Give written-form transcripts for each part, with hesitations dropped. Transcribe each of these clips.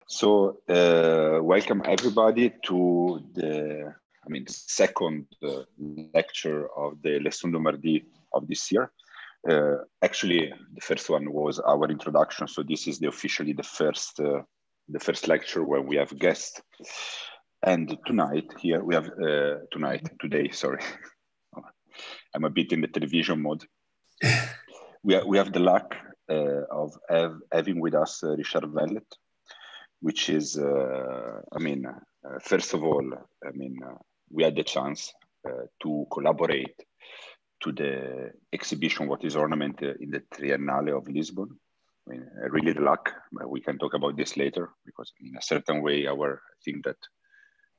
So welcome everybody to the, second lecture of the Leçon de Mardi of this year. Actually, the first one was our introduction, so this is officially the first lecture where we have guests. And tonight here we have today. Sorry, I'm a bit in the television mode. We have the luck of having with us Richard Venlet, which is, first of all, we had the chance to collaborate to the exhibition What is Ornament in the Triennale of Lisbon. Really the luck. We can talk about this later because in a certain way, I think that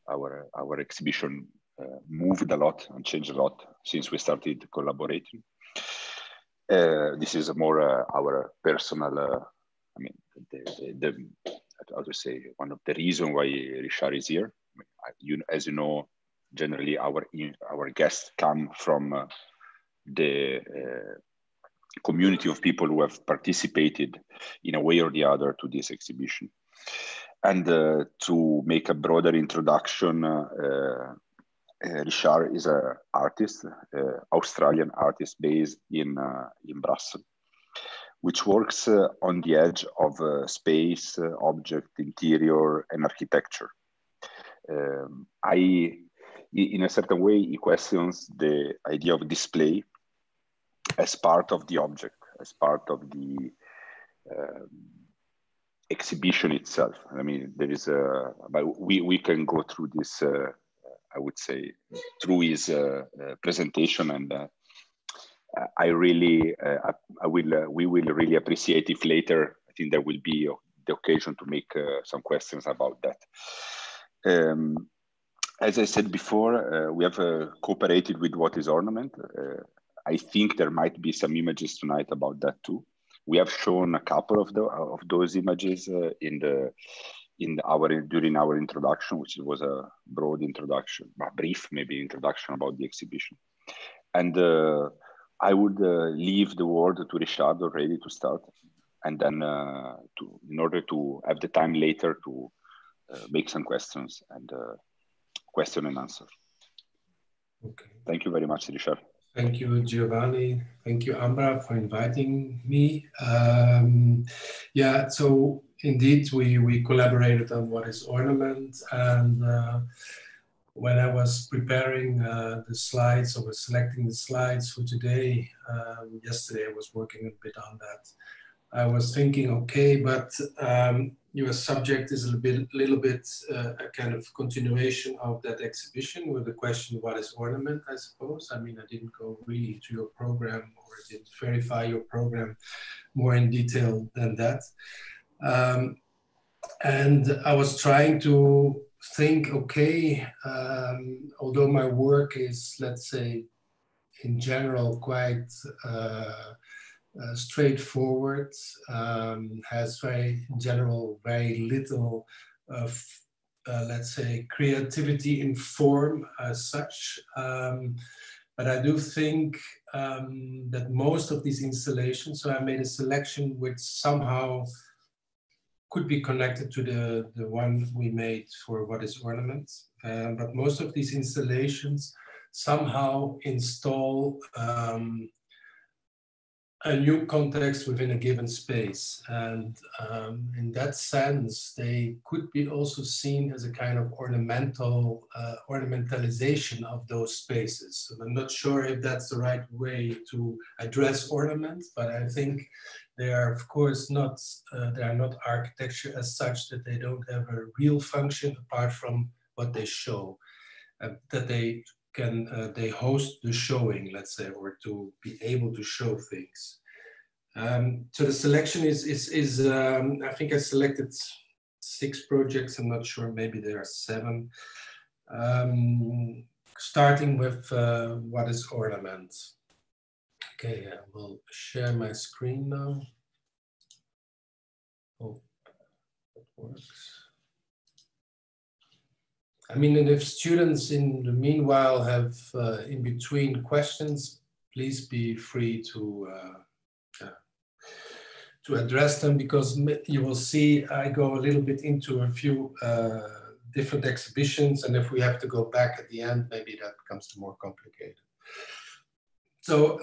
our exhibition moved a lot and changed a lot since we started collaborating. This is more our personal, how to say, one of the reasons why Richard is here. As you know, generally our guests come from the community of people who have participated in a way or the other to this exhibition. And to make a broader introduction, Richard is an artist, Australian artist based in Brussels, which works on the edge of space, object, interior, and architecture. In a certain way, he questions the idea of display as part of the object, as part of the exhibition itself. There is but we can go through this, I would say, through his presentation, and we will really appreciate if later, I think there will be the occasion to make some questions about that. As I said before, we have cooperated with What is Ornament. I think there might be some images tonight about that too. We have shown a couple of those images during our introduction, which was a broad introduction, a brief maybe introduction about the exhibition. And I would leave the word to Richard already to start, and then in order to have the time later to make some questions and question and answer. Okay. Thank you very much, Richard. Thank you, Giovanni. Thank you, Ambra, for inviting me. Yeah, so indeed, we collaborated on What is Ornament, and when I was preparing the slides, or was selecting the slides for today, yesterday I was working a bit on that. I was thinking, okay, but your subject is a little bit a kind of continuation of that exhibition with the question, what is ornament, I suppose. I didn't go really to your program or didn't verify your program more in detail than that. And I was trying to think, okay, although my work is, let's say, in general, quite straightforward, has very little of, let's say, creativity in form as such. But I do think that most of these installations, so I made a selection which somehow could be connected to the one we made for What is Ornament. But most of these installations somehow install a new context within a given space. And in that sense, they could be also seen as a kind of ornamentalization of those spaces. So I'm not sure if that's the right way to address ornament, but I think they are, of course, not architecture as such, that they don't have a real function apart from what they show, that they host the showing, let's say, or to be able to show things. So the selection is I think I selected 6 projects. I'm not sure, maybe there are 7. Starting with What is Ornament. Okay, I will share my screen now. Oh, that works. And if students in the meanwhile have in between questions, please be free to address them, because you will see I go a little bit into a few different exhibitions, and if we have to go back at the end, maybe that becomes more complicated. So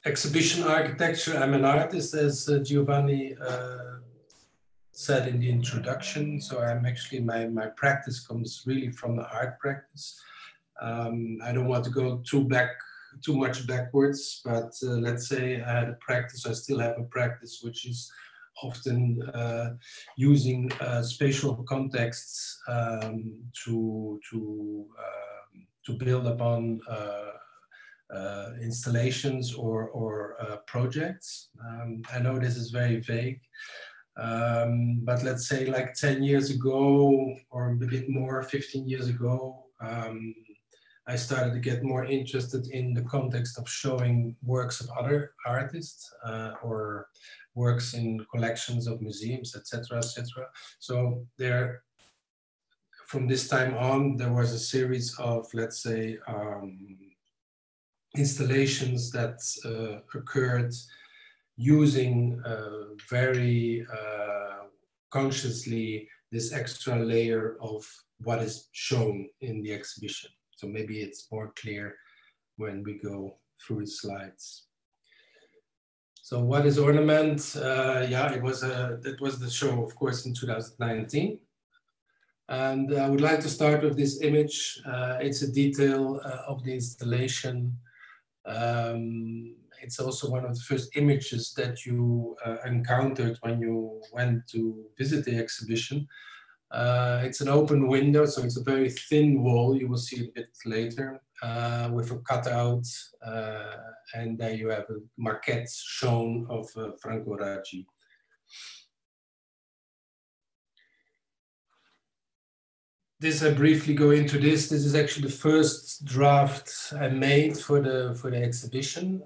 exhibition architecture, I'm an artist, as Giovanni said in the introduction. So I'm actually, my practice comes really from the art practice. I don't want to go too much backwards, but let's say I had a practice, I still have a practice, which is often using spatial contexts to build upon installations or projects. I know this is very vague, but let's say like 10 years ago, or a bit more, 15 years ago, I started to get more interested in the context of showing works of other artists or works in collections of museums, etc., etc. So there, from this time on, there was a series of, let's say, installations that occurred using very consciously this extra layer of what is shown in the exhibition. So maybe it's more clear when we go through the slides. So what is ornament? Yeah, that was the show, of course, in 2019. And I would like to start with this image. It's a detail of the installation. It's also one of the first images that you encountered when you went to visit the exhibition. It's an open window, so it's a very thin wall. You will see it a bit later, with a cutout, and there you have a maquette shown of Franco Raggi. I briefly go into this. This is actually the first draft I made for the exhibition.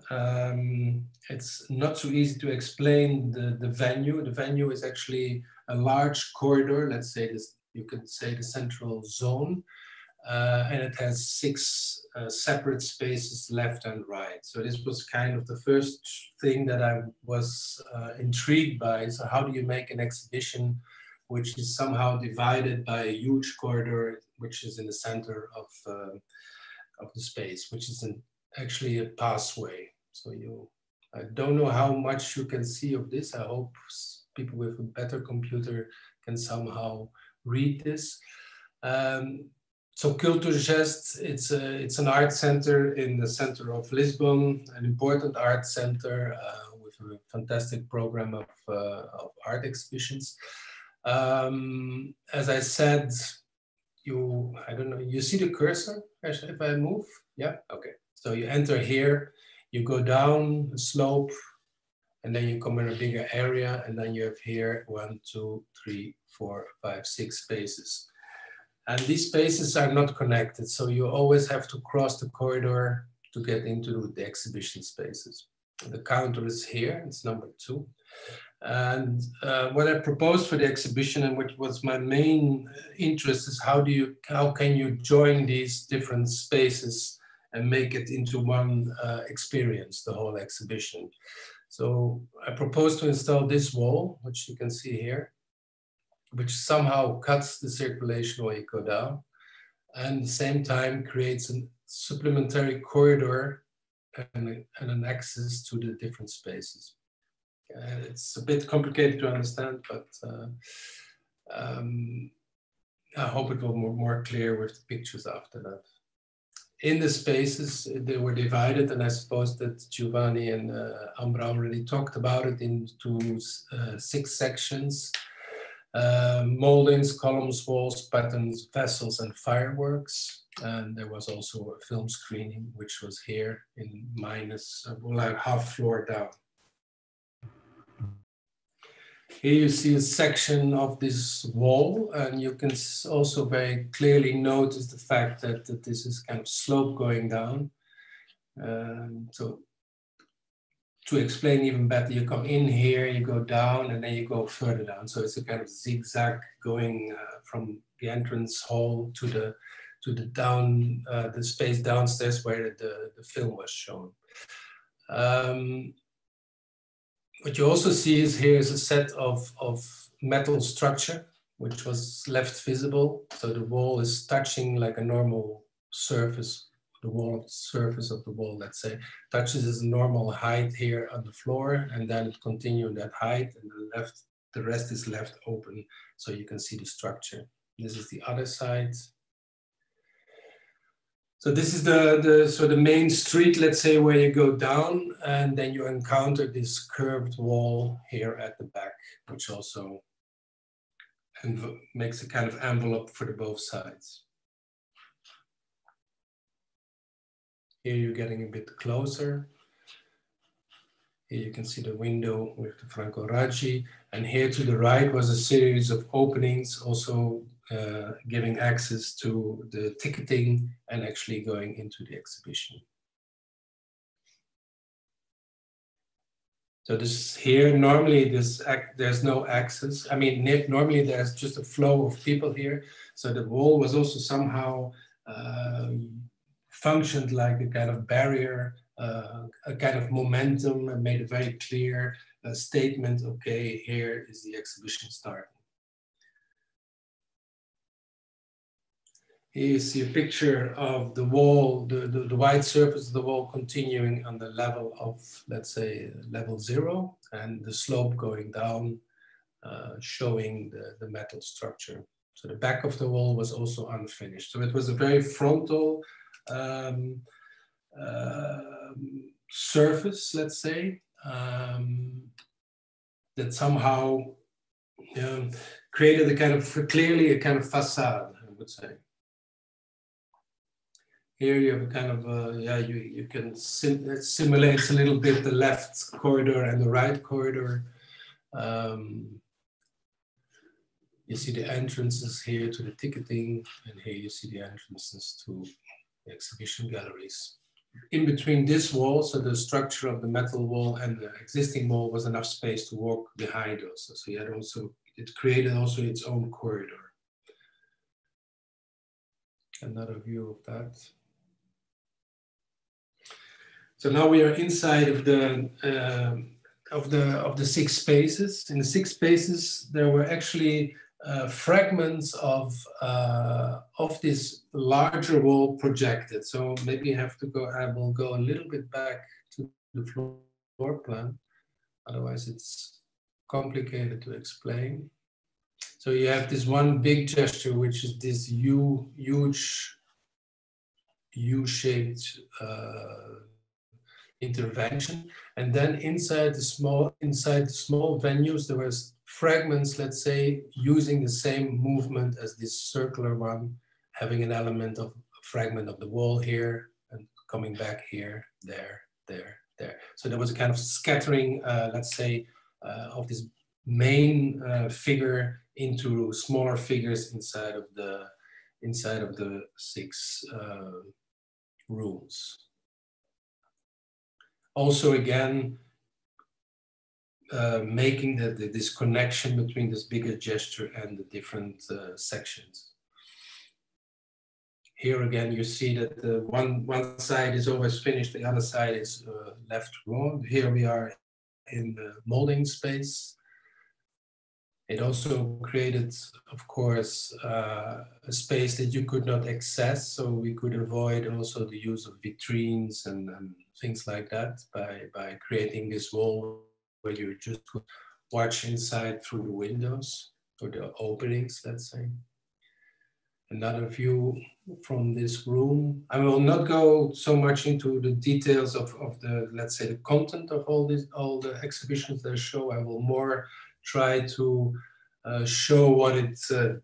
It's not so easy to explain the venue. The venue is actually a large corridor. Let's say this, you could say the central zone, and it has 6 separate spaces, left and right. So this was kind of the first thing that I was intrigued by. So how do you make an exhibition which is somehow divided by a huge corridor, which is in the center of the space, which is actually a passway. So I don't know how much you can see of this. I hope people with a better computer can somehow read this. So Culturgest, it's an art center in the center of Lisbon, an important art center with a fantastic program of art exhibitions. As I said, I don't know, you see the cursor if I move? Yeah, okay. So you enter here, you go down the slope, and then you come in a bigger area, and then you have here 1, 2, 3, 4, 5, 6 spaces. And these spaces are not connected, so you always have to cross the corridor to get into the exhibition spaces. The counter is here, it's number 2. And what I proposed for the exhibition, and which was my main interest, is how can you join these different spaces and make it into one experience, the whole exhibition. So I proposed to install this wall, which you can see here, which somehow cuts the circulation when you go down, and at the same time creates a supplementary corridor and an access to the different spaces. It's a bit complicated to understand, but I hope it will be more clear with the pictures after that. In the spaces, they were divided, and I suppose that Giovanni and Ambra already talked about it, into 6 sections. Moldings, columns, walls, patterns, vessels, and fireworks. And there was also a film screening, which was here in like half floor down. Here you see a section of this wall, and you can also very clearly notice the fact that this is kind of slope going down. So to explain even better, you come in here, you go down, and then you go further down. So it's a kind of zigzag going from the entrance hall to the space downstairs where the film was shown. what you also see is here is a set of metal structure, which was left visible. So the wall is touching like a normal surface, the wall, surface of the wall, let's say, touches its normal height here on the floor, and then it continues that height, and the rest is left open, so you can see the structure. This is the other side. So this is the main street, let's say, where you go down, and then you encounter this curved wall here at the back, which also makes a kind of envelope for the both sides. Here you're getting a bit closer. Here you can see the window with the Franco Raggi, and here to the right was a series of openings, also giving access to the ticketing and actually going into the exhibition. So this here, normally there's no access. I mean, normally there's just a flow of people here. So the wall was also somehow functioned like a kind of barrier, a kind of momentum, and made a very clear statement, okay, here is the exhibition starting. Here you see a picture of the wall, the white surface of the wall continuing on the level of, let's say, level 0, and the slope going down, showing the metal structure. So the back of the wall was also unfinished. So it was a very frontal surface, let's say, that somehow created a kind of, clearly a kind of facade, I would say. Here you have a kind of, you can it simulates a little bit the left corridor and the right corridor. You see the entrances here to the ticketing, and here you see the entrances to the exhibition galleries. In between this wall, so the structure of the metal wall and the existing wall, was enough space to walk behind also. So you had also, it created also its own corridor. Another view of that. So now we are inside of the 6 spaces. In the 6 spaces, there were actually fragments of this larger wall projected. So maybe I will go a little bit back to the floor plan. Otherwise, it's complicated to explain. So you have this one big gesture, which is this huge U-shaped intervention, and then inside the small venues there was fragments, let's say, using the same movement as this circular one, having an element of a fragment of the wall here and coming back here, there. So there was a kind of scattering, let's say, of this main figure into smaller figures inside of the 6 rooms. Also, again, making this connection between this bigger gesture and the different sections. Here again, you see that the one side is always finished, the other side is left raw. Here we are in the molding space. It also created, of course, a space that you could not access, so we could avoid also the use of vitrines and things like that by creating this wall where you just could watch inside through the windows or the openings, let's say. Another view from this room. I will not go so much into the details of the, let's say, the content of all the exhibitions they show. I will more try to show what it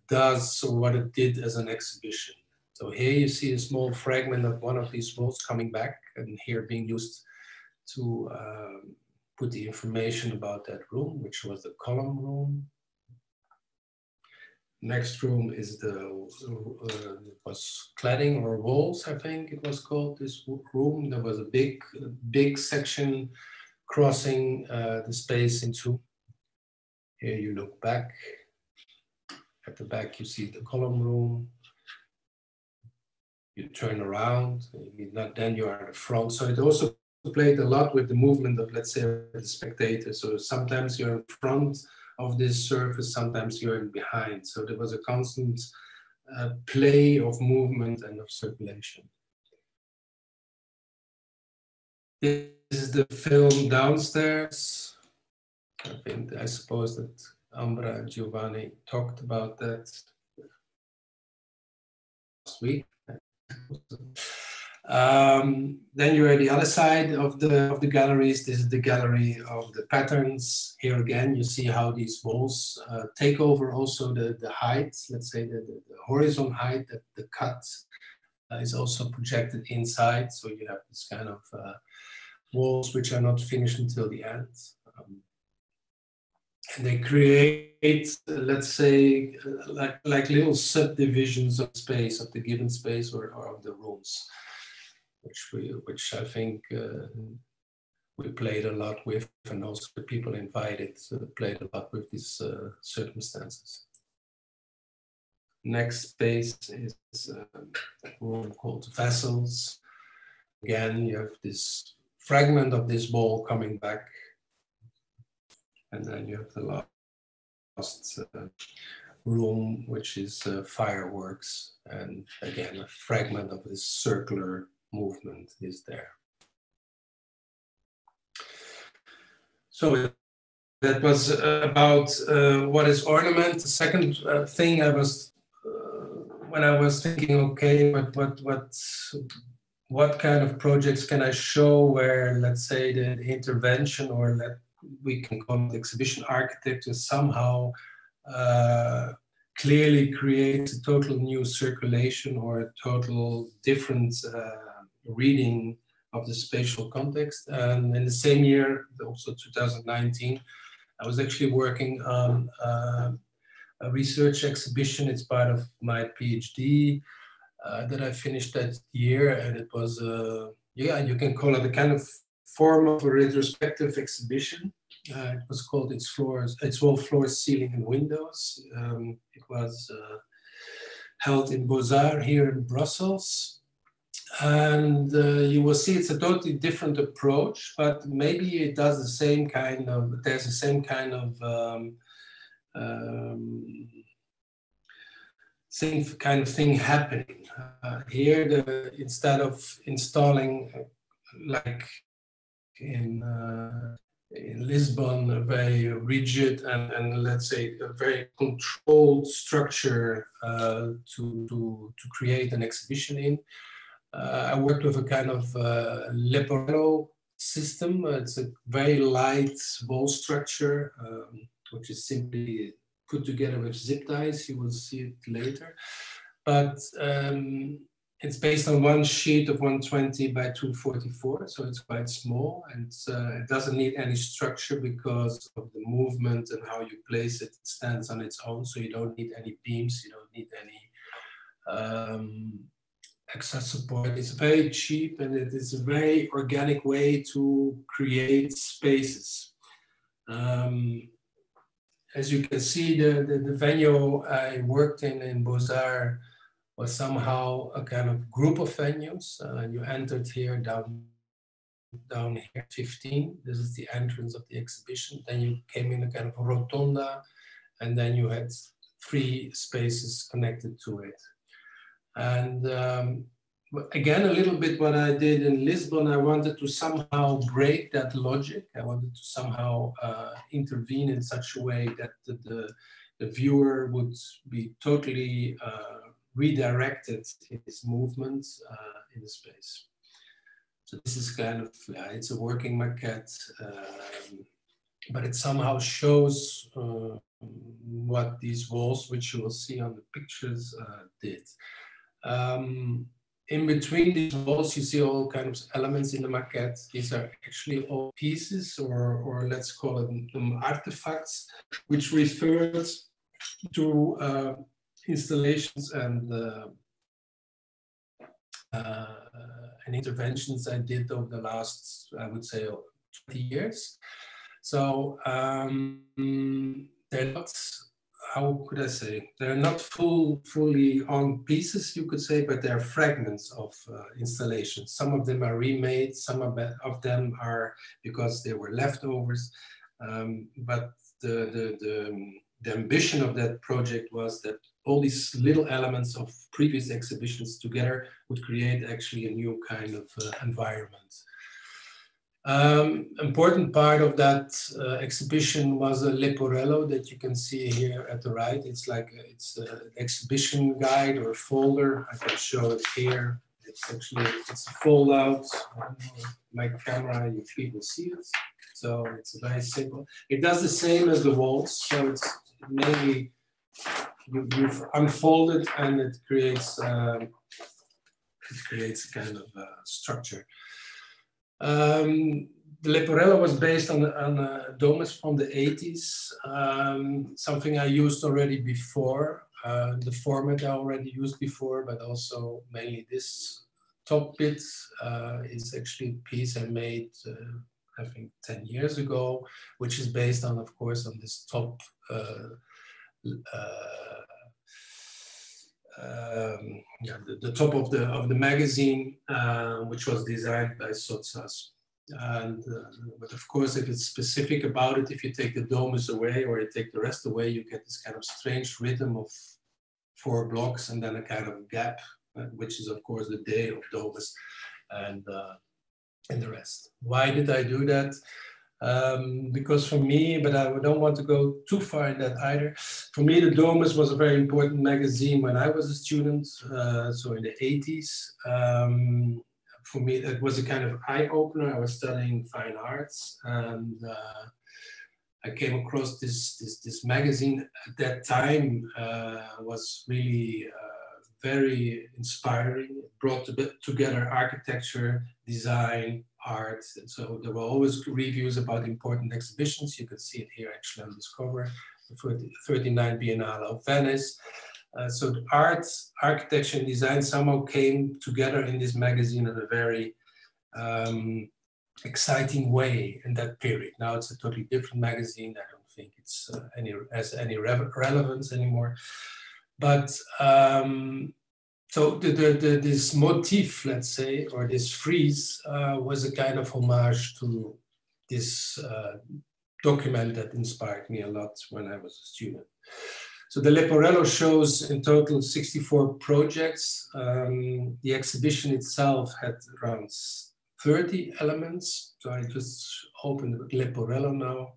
does or what it did as an exhibition. So here you see a small fragment of one of these walls coming back, and here being used to put the information about that room, which was the column room. Next room is was cladding or walls, I think it was called, this room. There was a big section crossing the space in 2. Here you look back. At the back you see the column room. You turn around, then you are at the front. So it also played a lot with the movement of, let's say, the spectator. So sometimes you're in front of this surface, sometimes you're in behind. So there was a constant play of movement and of circulation. This is the film downstairs. I suppose that Ambra and Giovanni talked about that last week. Then you're at the other side of the galleries. This is the gallery of the patterns. Here again, you see how these walls take over also the height, let's say the horizon height, that the cut is also projected inside. So you have this kind of walls which are not finished until the end. And they create, let's say, like little subdivisions of space, of the given space or of the rooms, which I think we played a lot with, and also the people invited played a lot with these circumstances. Next space is a room called vessels. Again, you have this fragment of this ball coming back. And then you have the last room, which is fireworks. And again, a fragment of this circular movement is there. So that was about what is ornament. The second thing I was, when I was thinking, okay, what kind of projects can I show where, let's say, the intervention, or we can call it exhibition architecture, somehow clearly creates a total new circulation or a total different reading of the spatial context. And in the same year, also 2019, I was actually working on a research exhibition. It's part of my PhD that I finished that year, and it was, yeah, you can call it a kind of form of a retrospective exhibition. It was called Its Wall, Floors, Ceiling and Windows. It was held in Beaux-Arts here in Brussels. And you will see it's a totally different approach, but maybe it does the same kind of, there's the same kind of thing happening. Here, instead of installing like in Lisbon, a very rigid and let's say a very controlled structure to create an exhibition in, I worked with a kind of Leporello system. It's a very light wall structure, which is simply put together with zip ties. You will see it later. But it's based on one sheet of 120 by 244, so it's quite small, and it doesn't need any structure because of the movement and how you place it. It stands on its own, so you don't need any beams, you don't need any access support. It's very cheap, and it is a very organic way to create spaces. As you can see, the venue I worked in Beaux-Arts was somehow a kind of group of venues. You entered here down here, 15. This is the entrance of the exhibition. Then you came in a kind of rotonda, and then you had 3 spaces connected to it. And again, a little bit what I did in Lisbon, I wanted to somehow break that logic. I wanted to somehow intervene in such a way that the viewer would be totally redirected in his movements in the space. So this is kind of, it's a working maquette, but it somehow shows what these walls, which you will see on the pictures, did. In between these walls, you see all kinds of elements in the maquette. These are actually all pieces, or let's call it artifacts, which refers to installations and interventions I did over the last, I would say, 20 years. So they're not how could I say, they're not fully on pieces, you could say, but they're fragments of installations. Some of them are remade, some of them are because they were leftovers. But the ambition of that project was that all these little elements of previous exhibitions together would create actually a new kind of environment. Important part of that exhibition was a leporello that you can see here at the right. It's like it's an exhibition guide or folder. I can show it here. It's actually a fold out. My camera, you people see it. So it's very simple. It does the same as the walls. So it's mainly you've unfolded and it creates a kind of structure. The leporello was based on a domus from the 80s, something I used already before, the format I already used before, but also mainly this top bit is actually a piece I made, I think 10 years ago, which is based on, of course, on this top the top of the magazine, which was designed by Sotsas. And but of course, if it's specific about it, if you take the domus away or you take the rest away, you get this kind of strange rhythm of 4 blocks and then a kind of gap, which is of course the day of domus and the rest. Why did I do that? Because for me, but I don't want to go too far in that either. For me, the Domus was a very important magazine when I was a student, so in the 80s. For me, it was a kind of eye-opener. I was studying fine arts, and I came across this magazine at that time. Was really very inspiring. It brought together architecture, design, art. And so there were always reviews about important exhibitions. You can see it here actually on this cover, the 39 Biennale of Venice. So the art, architecture and design somehow came together in this magazine in a very exciting way in that period. Now it's a totally different magazine. I don't think it's has any relevance anymore. But so this motif, let's say, or this frieze was a kind of homage to this document that inspired me a lot when I was a student. So the Leporello shows in total 64 projects. The exhibition itself had around 30 elements. So I just opened the Leporello now.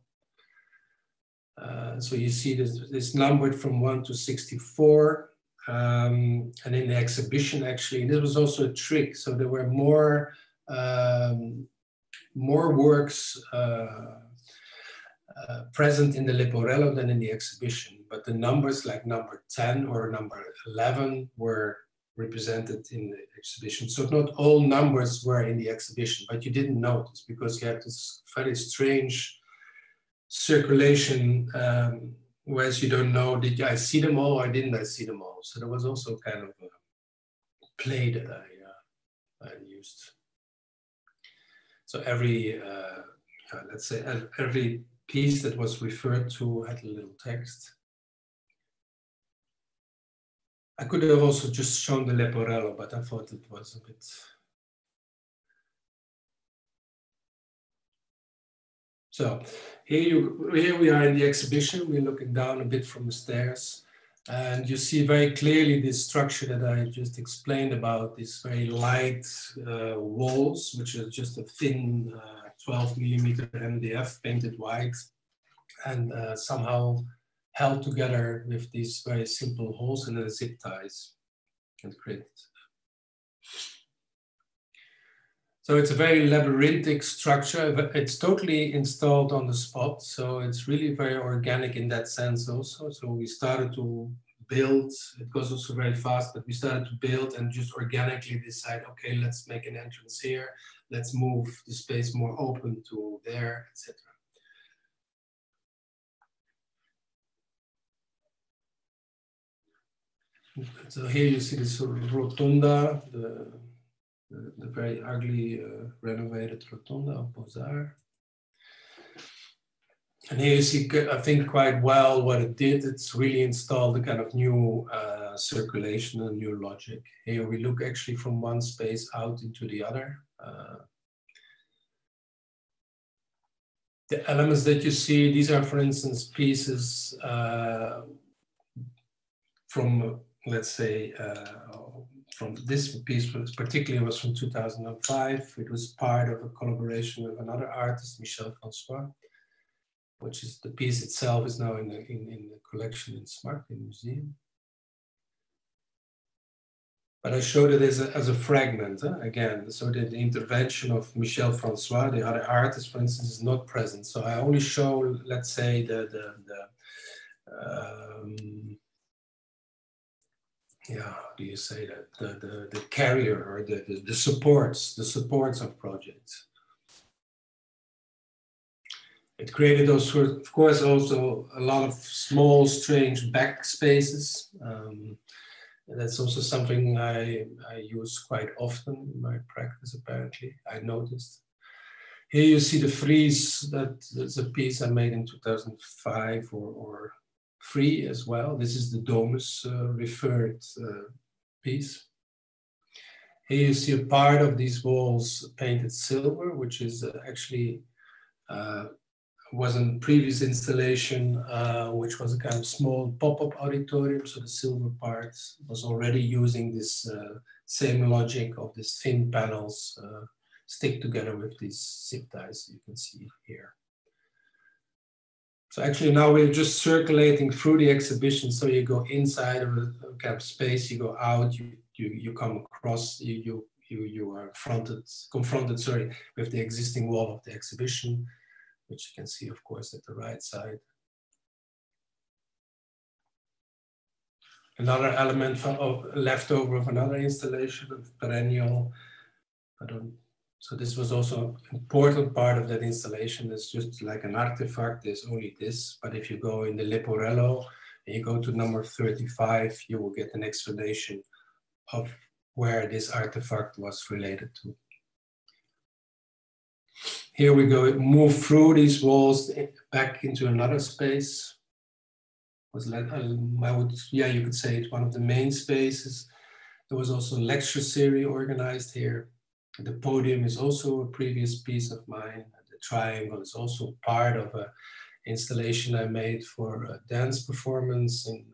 So you see this numbered from 1 to 64. And in the exhibition, actually, this was also a trick. So there were more works present in the Leporello than in the exhibition. But the numbers like number 10 or number 11 were represented in the exhibition. So not all numbers were in the exhibition, but you didn't notice because you had this very strange circulation, whereas you don't know, did I see them all or didn't I see them all? So there was also kind of a play that I used. So every, let's say, every piece that was referred to had a little text. I could have also just shown the Leporello, but I thought it was a bit... So here we are in the exhibition. We're looking down a bit from the stairs. And you see very clearly this structure that I just explained about, these very light walls, which are just a thin 12 millimeter MDF painted white and somehow held together with these very simple holes and zip ties and create. So it's a very labyrinthic structure. It's totally installed on the spot. So it's really very organic in that sense also. So we started to build, it goes also very fast, but we started to build and just organically decide, okay, let's make an entrance here. Let's move the space more open to there, etc. So here you see this sort of rotunda, the very ugly renovated rotunda of Beaux-Arts. And here you see, I think, quite well what it did. It's really installed a kind of new circulation and new logic. Here we look actually from one space out into the other. The elements that you see, these are, for instance, pieces from, let's say, from this piece particularly was from 2005. It was part of a collaboration with another artist, Michel Francois, which is the piece itself is now in the collection in SMART, in the museum. But I showed it as a fragment, again, so that the intervention of Michel Francois, the other artist, for instance, is not present. So I only show, let's say, yeah, how do you say that? The carrier or the supports of projects. It created also, of course, also a lot of small, strange backspaces. That's also something I use quite often in my practice, apparently, I noticed. Here you see the frieze, that's a piece I made in 2005 or 3 as well. This is the Domus referred piece. Here you see a part of these walls painted silver, which is actually was a previous installation, which was a kind of small pop-up auditorium. So the silver part was already using this same logic of these thin panels stick together with these zip ties you can see here. So actually now we're just circulating through the exhibition. So you go inside of a kind of space, you go out, you come across, you are confronted, sorry, with the existing wall of the exhibition, which you can see, of course, at the right side. Another element leftover of another installation of perennial. So this was also an important part of that installation. It's just like an artifact, there's only this. But if you go in the Leporello and you go to number 35, you will get an explanation of where this artifact was related to. Here we go, move through these walls back into another space. You could say it's one of the main spaces. There was also a lecture series organized here. The podium is also a previous piece of mine. The triangle is also part of an installation I made for a dance performance in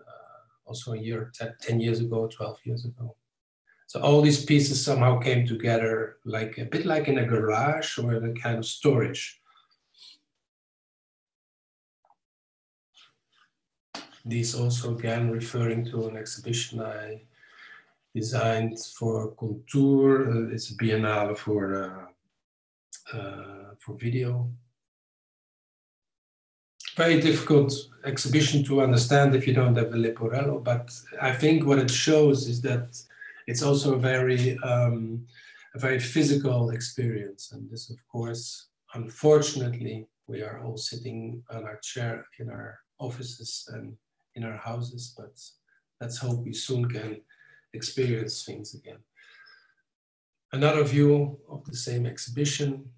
also 10 years ago, 12 years ago. So all these pieces somehow came together, like a bit like in a garage or in a kind of storage. These also again referring to an exhibition I designed for Contour. It's a biennale for video. Very difficult exhibition to understand if you don't have the Leporello, but I think what it shows is that it's also a very physical experience. And this, of course, unfortunately, we are all sitting on our chair in our offices and in our houses, but let's hope we soon can experience things again. Another view of the same exhibition.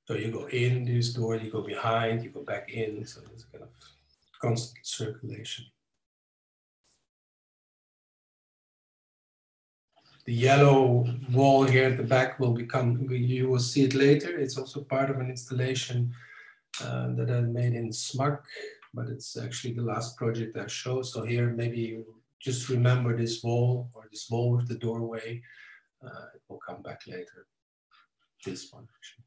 So you go in this door, you go behind, you go back in. So there's a kind of constant circulation. The yellow wall here at the back will become, you will see it later. It's also part of an installation that I made in SMART, but it's actually the last project I show. So here, maybe you just remember this wall or this wall with the doorway. It will come back later. This one, actually.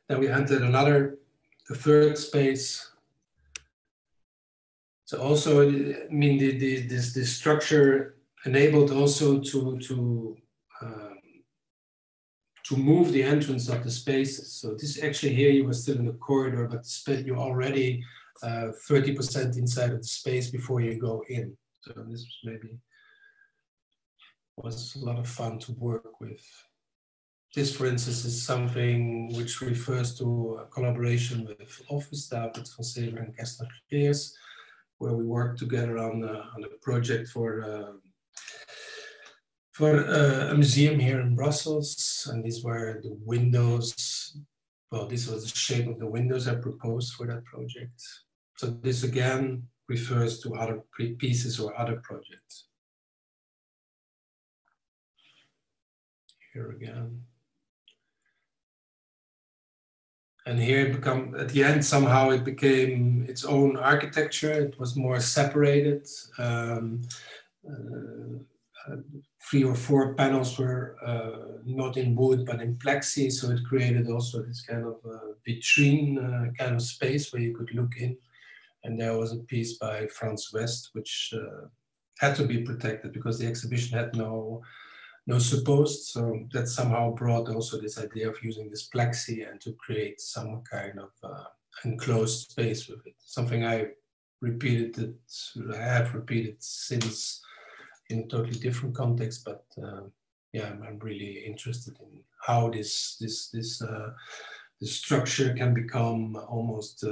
Then we entered the third space. So also, I mean, this structure enabled also to move the entrance of the spaces. So this actually here you were still in the corridor, but you're already 30% inside of the space before you go in. So this was a lot of fun to work with. This, for instance, is something which refers to a collaboration with office staff at Van Sever and Kestner Geers, where we worked together on a project for for a museum here in Brussels, and these were the windows. Well, this was the shape of the windows I proposed for that project. So this again refers to other pieces or other projects. Here again. And here it at the end, somehow it became its own architecture. It was more separated. 3 or 4 panels were not in wood, but in plexi. So it created also this kind of vitrine kind of space where you could look in. And there was a piece by Frans West, which had to be protected because the exhibition had no supposed. So that somehow brought also this idea of using this plexi and to create some kind of enclosed space with it. Something I have repeated since in a totally different context, but yeah, I'm really interested in how this structure can become almost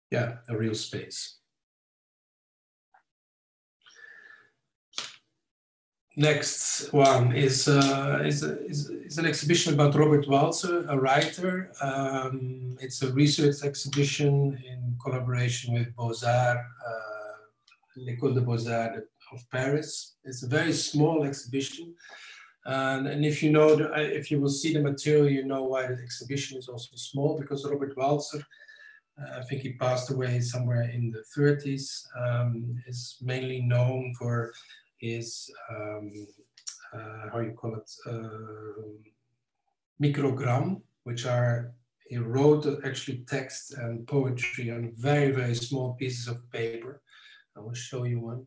yeah, a real space. Next one is an exhibition about Robert Walser, a writer. It's a research exhibition in collaboration with Beaux-Arts, l'École de Beaux-Arts of Paris. It's a very small exhibition, and if you know, if you will see the material, you know why the exhibition is also small, because Robert Walser, I think he passed away somewhere in the 30s, is mainly known for his, how you call it, microgram, which are, he wrote actually text and poetry on very, very small pieces of paper. I will show you one.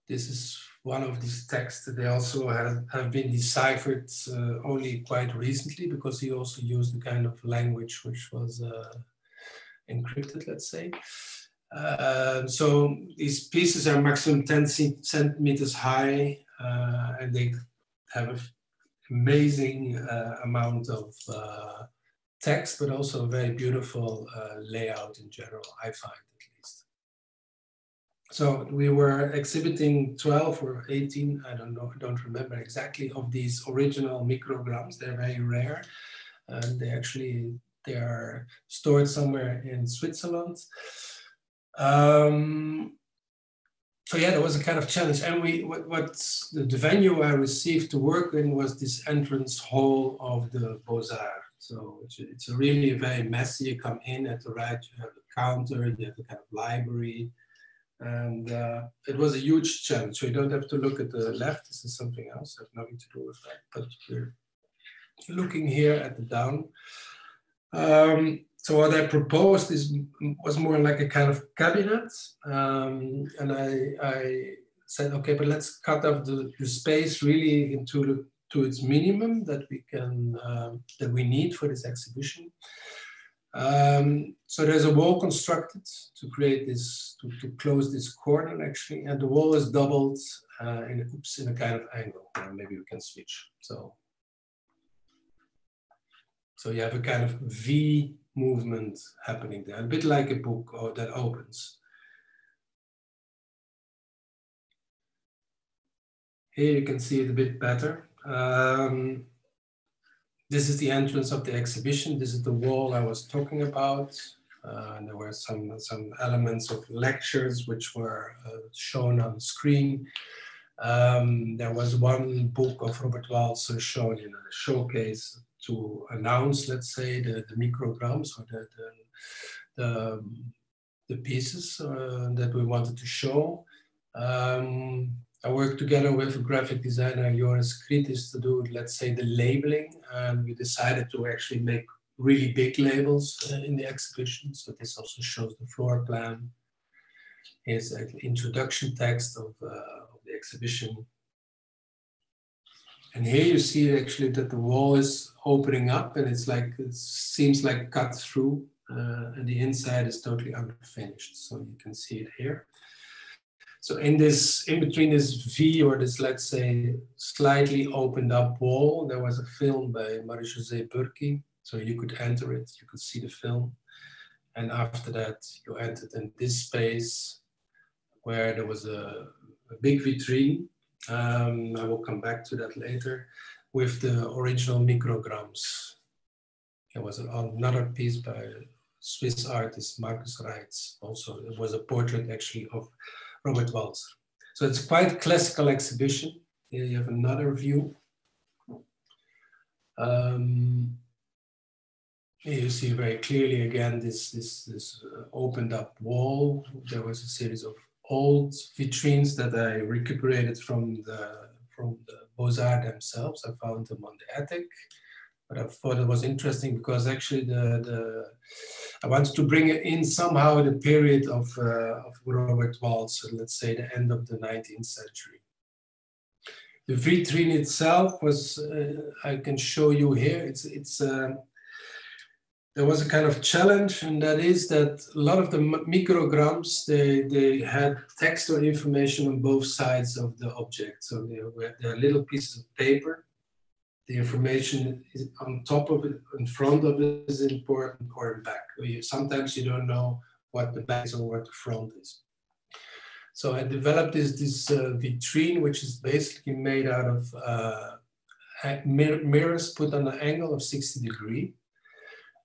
This is one of these texts. They also have been deciphered only quite recently, because he also used the kind of language which was encrypted, let's say. So these pieces are maximum 10 centimeters high, and they have an amazing amount of text, but also a very beautiful layout in general, I find at least. So we were exhibiting 12 or 18, I don't know, I don't remember exactly, of these original micrograms. They're very rare, and they are stored somewhere in Switzerland. So yeah, that was a kind of challenge. And the venue I received to work in was this entrance hall of the Beaux-Arts. So it's really very messy. You come in at the right, you have the counter, you have the kind of library. And it was a huge challenge. So you don't have to look at the left. This is something else, it has nothing to do with that. But you're looking here at the down. So what I proposed was more like a kind of cabinet, and I said, okay, but let's cut off the space really to its minimum that we need for this exhibition. So there's a wall constructed to create this, to close this corner actually, and the wall is doubled in a kind of angle. Maybe we can switch. So you have a kind of V movement happening there, a bit like a book that opens. Here you can see it a bit better. This is the entrance of the exhibition. This is the wall I was talking about. There were some elements of lectures which were shown on the screen. There was one book of Robert Walser shown in a showcase to announce, let's say, the micrograms or the pieces that we wanted to show. I worked together with a graphic designer, Joris Kritis, to do, let's say, the labeling, and we decided to actually make really big labels in the exhibition. So this also shows the floor plan. Here's an introduction text of the exhibition. And here you see actually that the wall is opening up, and it's like, it seems like cut through, and the inside is totally unfinished. So you can see it here. So in between this V, or this, let's say, slightly opened up wall, there was a film by Marie-José Burki. So you could enter it, you could see the film. And after that, you entered in this space where there was a big vitrine. I will come back to that later, with the original micrograms. There was another piece by Swiss artist Marcus Reitz. Also, it was a portrait actually of Robert Walser. So it's quite a classical exhibition. Here you have another view. Here you see very clearly again this opened up wall. There was a series of old vitrines that I recuperated from the Beaux-Arts themselves. I found them on the attic. But I thought it was interesting because actually I wanted to bring it in somehow the period of Robert Walser, let's say the end of the 19th century. The vitrine itself was, I can show you here, there was a kind of challenge, and that is that a lot of the micrograms, they had text or information on both sides of the object. So they're little pieces of paper. The information is on top of it, in front of it is important, or in back. Sometimes you don't know what the back is or what the front is. So I developed this vitrine, which is basically made out of mirrors put on an angle of 60 degrees.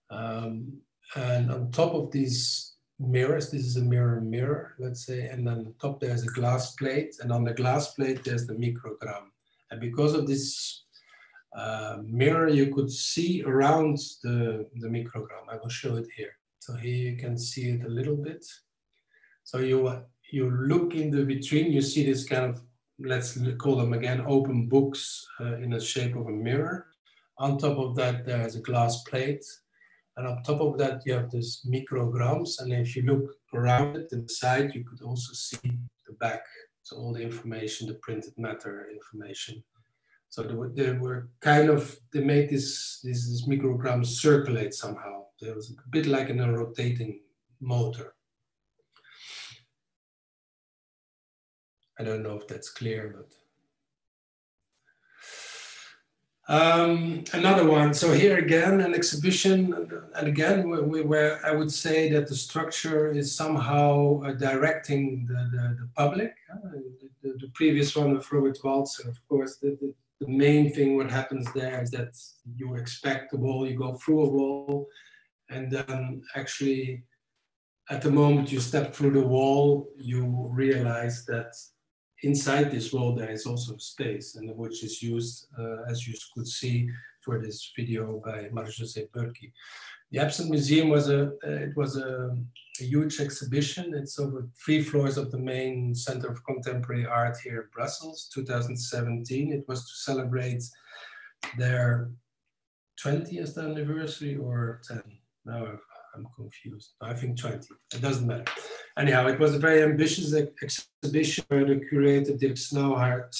And on top of these mirrors, this is a mirror, let's say, and then on top there's a glass plate, and on the glass plate there's the microgram. And because of this mirror, you could see around the microgram. I will show it here. So here you can see it a little bit. So you look in the vitrine, you see this kind of, let's call them again, open books in the shape of a mirror. On top of that, there's a glass plate. And on top of that, you have this micrograms. And if you look around it, to the side, you could also see the back. So all the information, the printed matter information. So they were kind of, they made this microgram circulate somehow. There was a bit like in a rotating motor. I don't know if that's clear, but. Another one. So here again, an exhibition, and again, where I would say that the structure is somehow directing the public. The previous one of Robert Walser, of course, the main thing what happens there is that you expect the wall, you go through a wall, and then actually at the moment you step through the wall, you realize that inside this wall there is also space, and which is used, as you could see, for this video by Marie-José Burki. The Absent Museum was a huge exhibition. It's over 3 floors of the main Center of Contemporary Art here in Brussels, 2017. It was to celebrate their 20th anniversary or 10. Now I'm confused. I think 20. It doesn't matter. Anyhow, it was a very ambitious exhibition where the curator Dirk Snauhart,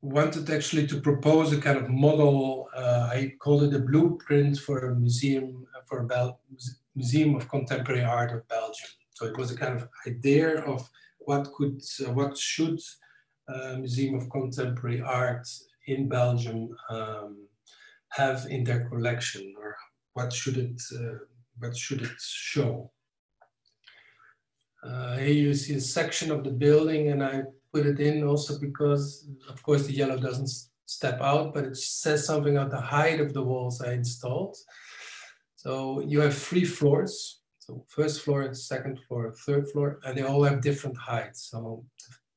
wanted actually to propose a kind of model. I called it a blueprint for a museum, for a Museum of Contemporary Art of Belgium. So it was a kind of idea of what should Museum of Contemporary Art in Belgium have in their collection, or what should it show. Here you see a section of the building, and I put it in also because, of course, the yellow doesn't step out, but it says something about the height of the walls I installed. So you have 3 floors. So first floor, second floor, third floor, and they all have different heights. So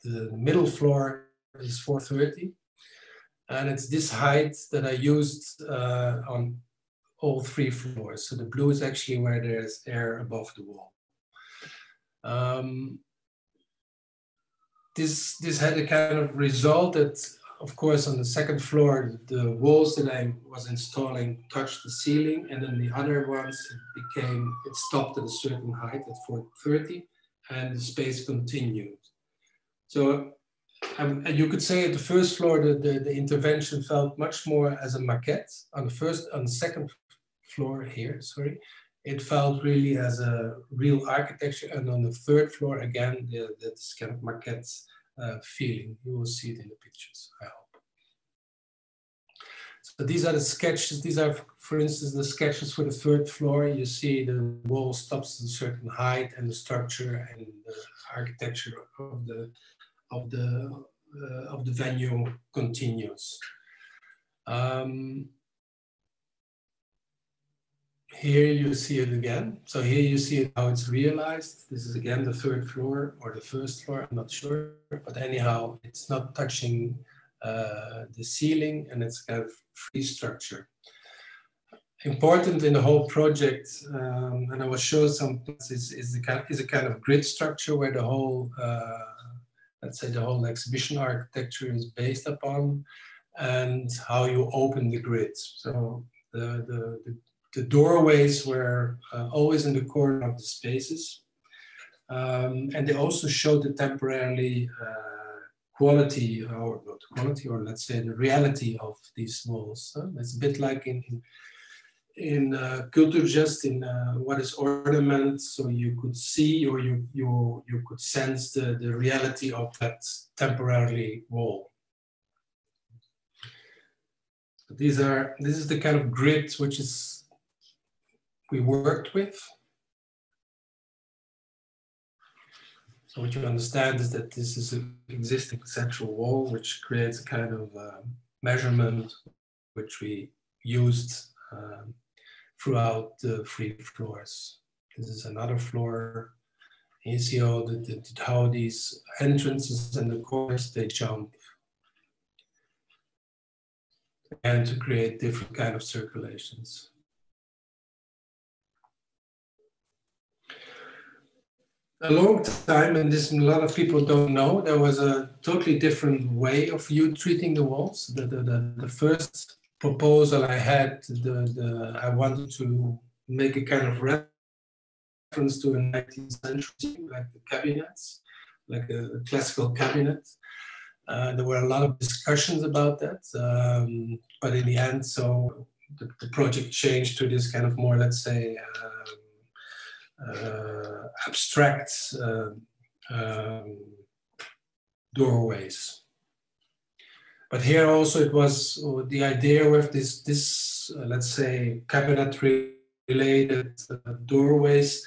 the middle floor is 430. And it's this height that I used on all 3 floors. So the blue is actually where there's air above the wall. This had a kind of result that, of course, on the second floor, the walls that I was installing touched the ceiling, and then the other ones, it stopped at a certain height at 430, and the space continued. So you could say at the first floor, the intervention felt much more as a maquette. On the second floor here, sorry, it felt really as a real architecture. And on the third floor, again, that's kind of maquette feeling. You will see it in the pictures, I hope. So these are the sketches. These are, for instance, the sketches for the third floor. You see the wall stops at a certain height, and the structure and the architecture of the venue continues. Here you see it again. So here you see how it's realized. This is again the third floor or the first floor, I'm not sure. But anyhow, it's not touching the ceiling, and it's kind of free structure. Important in the whole project, and I will show some, is a kind of grid structure where the whole, let's say the whole exhibition architecture is based upon, and how you open the grid. So the doorways were always in the corner of the spaces. And they also showed the temporarily quality, or not quality, or let's say the reality of these walls. It's a bit like in Kulturgest, in what is ornament, so you could see, or you could sense the reality of that temporarily wall. So this is the kind of grid which is we worked with. So what you understand is that this is an existing central wall which creates a kind of measurement which we used throughout the 3 floors. This is another floor. You see how these entrances and the corners, they jump. And to create different kind of circulations. A long time, and this a lot of people don't know, there was a totally different way of you treating the walls. The first proposal I had, I wanted to make a kind of reference to a 19th century, like the cabinets, like a classical cabinet. There were a lot of discussions about that, but in the end, so the project changed to this kind of more, let's say, abstract doorways. But here also it was the idea with this let's say, cabinet-related doorways.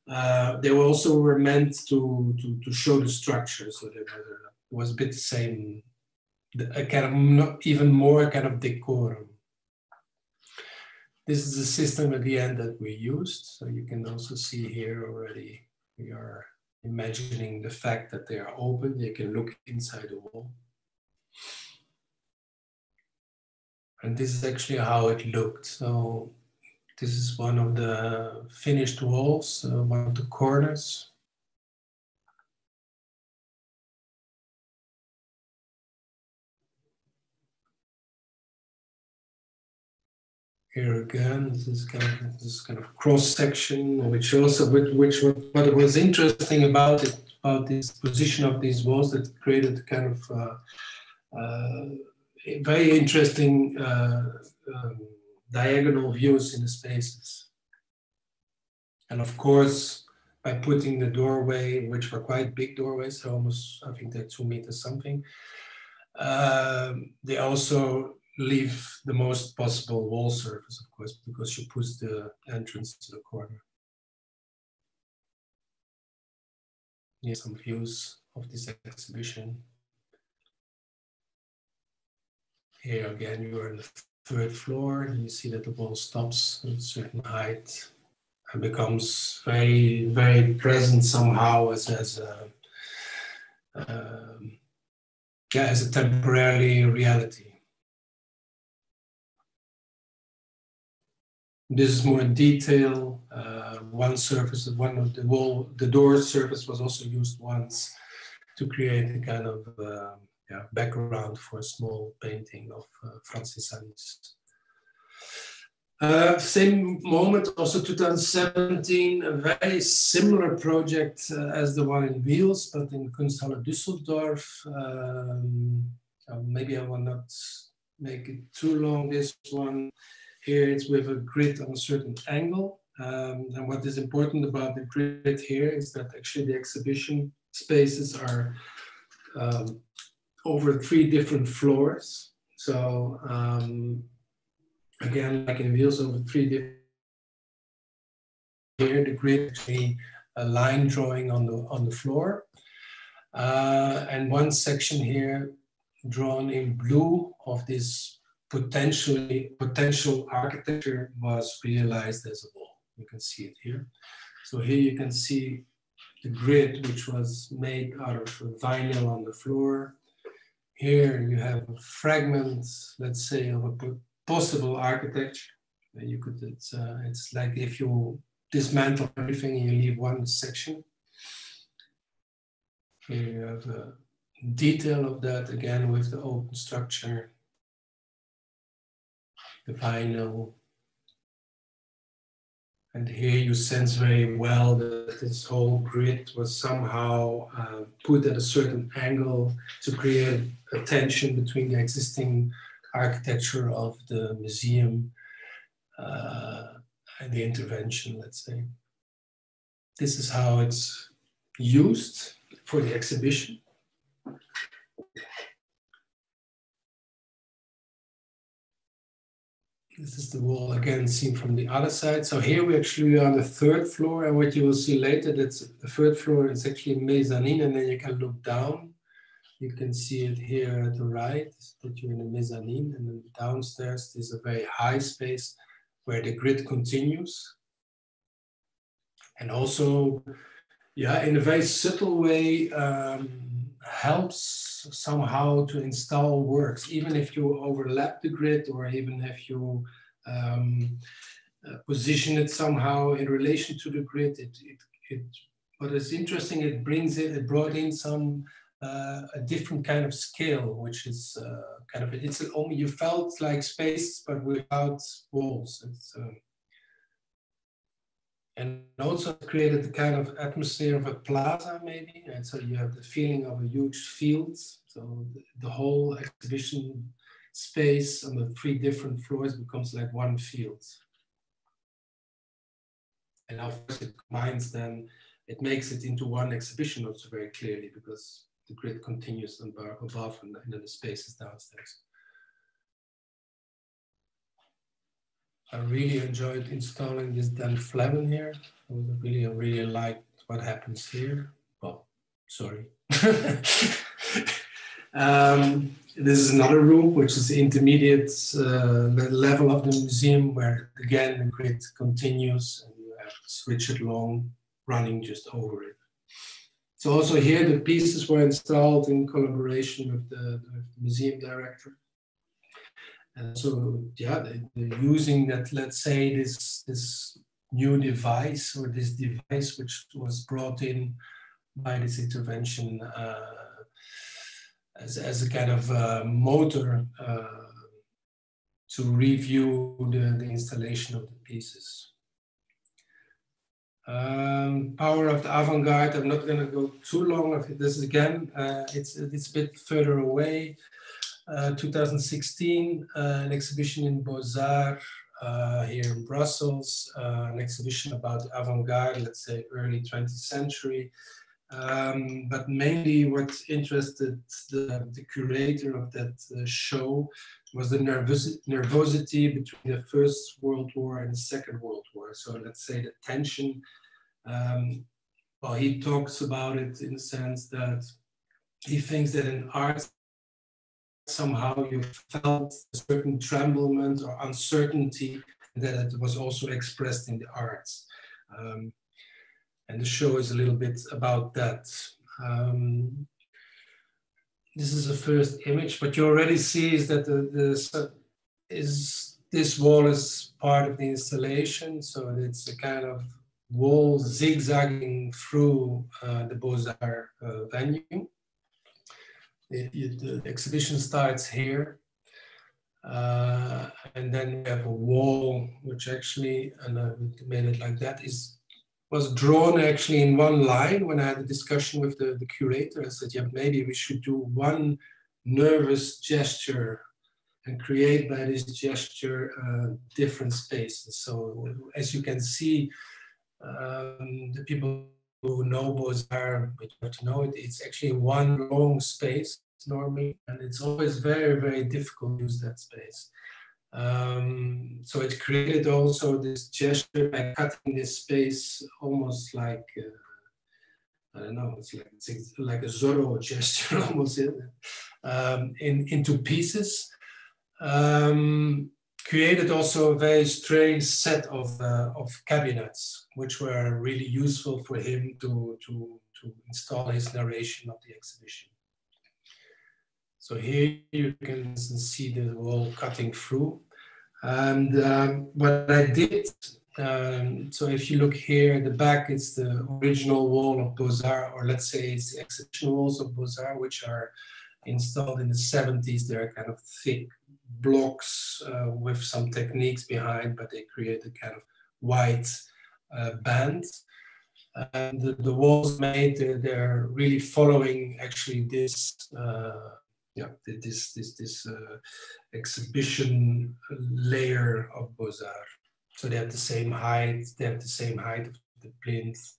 They also were meant to show the structure, so they was a bit the same, a kind of not even more kind of decorum. This is the system at the end that we used. So you can also see here already, we are imagining the fact that they are open. They can look inside the wall. And this is actually how it looked. So this is one of the finished walls, one of the corners. Here again, this is kind of cross section, which also, what was interesting about it, about this position of these walls, that created kind of very interesting diagonal views in the spaces. And of course, by putting the doorway, which were quite big doorways, almost, I think they're 2 meters something, they also leave the most possible wall surface, of course, because you push the entrance to the corner. Here's some views of this exhibition. Here again, you are on the 3rd floor, and you see that the wall stops at a certain height and becomes very, very present somehow as a temporary reality. This is more in detail. One surface, one of the door surface was also used once to create a kind of background for a small painting of Francis Salis. Same moment, also 2017, a very similar project as the one in Wheels, but in Kunsthalle Düsseldorf. Maybe I will not make it too long, this one. Here it's with a grid on a certain angle. And what is important about the grid here is that actually the exhibition spaces are over 3 different floors. So again, like in wheels over 3 different, here the grid actually a line drawing on the floor, and one section here drawn in blue of this potential architecture was realized as a wall. You can see it here. So here you can see the grid, which was made out of vinyl on the floor. Here you have a fragment, let's say, of a possible architecture. You could, it's like if you dismantle everything and you leave one section. Here you have a detail of that, again with the open structure, the vinyl. And here you sense very well that this whole grid was somehow put at a certain angle to create a tension between the existing architecture of the museum and the intervention, let's say. This is how it's used for the exhibition. This is the wall again seen from the other side. So here we actually are on the 3rd floor, and what you will see later, that's the 3rd floor is actually a mezzanine, and then you can look down. You can see it here at the right, that you're in a mezzanine, and then downstairs there's a very high space where the grid continues. And also, yeah, in a very subtle way, helps somehow to install works, even if you overlap the grid or even if you position it somehow in relation to the grid. What is interesting, it brought in some a different kind of scale, which is kind of you felt like space but without walls. And also created the kind of atmosphere of a plaza, maybe. And so you have the feeling of a huge field. So the whole exhibition space on the 3 different floors becomes like one field. And of course it combines then, it makes it into one exhibition also very clearly, because the grid continues above and then the space is downstairs. I really enjoyed installing this Dan Fleming here. I really liked what happens here. Well, sorry. This is another room, which is the intermediate level of the museum, where again the grid continues and you have Richard Long running just over it. So also here the pieces were installed in collaboration with the museum director. And so, yeah, they're using that, let's say, this new device, or this device which was brought in by this intervention as a kind of motor to review the installation of the pieces. Power of the avant-garde, I'm not going to go too long of this again. It's a bit further away. 2016, an exhibition in Beaux-Arts here in Brussels, an exhibition about the avant-garde, let's say early 20th century. But mainly what interested the curator of that show was the nervosity between the First World War and the Second World War. So let's say the tension, well, he talks about it in the sense that he thinks that in art, somehow you felt a certain tremblement or uncertainty, that it was also expressed in the arts. And the show is a little bit about that. This is the first image, but you already see is that this wall is part of the installation, so it's a kind of wall zigzagging through the Beaux-Arts venue. The exhibition starts here, and then we have a wall, which actually, and I made it like that, was drawn actually in one line. When I had a discussion with the curator, I said, yeah, maybe we should do one nervous gesture and create by this gesture different spaces. So as you can see, the people who know Beaux-Arts, but you have to know it, it's actually one long space. normally, and it's always very, very difficult to use that space. So it created also this gesture by cutting this space almost like, I don't know, it's like a Zorro gesture almost into pieces. Created also a very strange set of cabinets, which were really useful for him to install his narration of the exhibition. So here you can see the wall cutting through. And what I did, so if you look here at the back, it's the original wall of Beaux-Arts, or let's say it's the exhibition walls of Beaux-Arts, which are installed in the 70s. They're kind of thick blocks with some techniques behind, but they create a kind of white band. And the walls made, they're really following actually this exhibition layer of Beaux-Arts. So they have the same height. They have the same height of the plinth.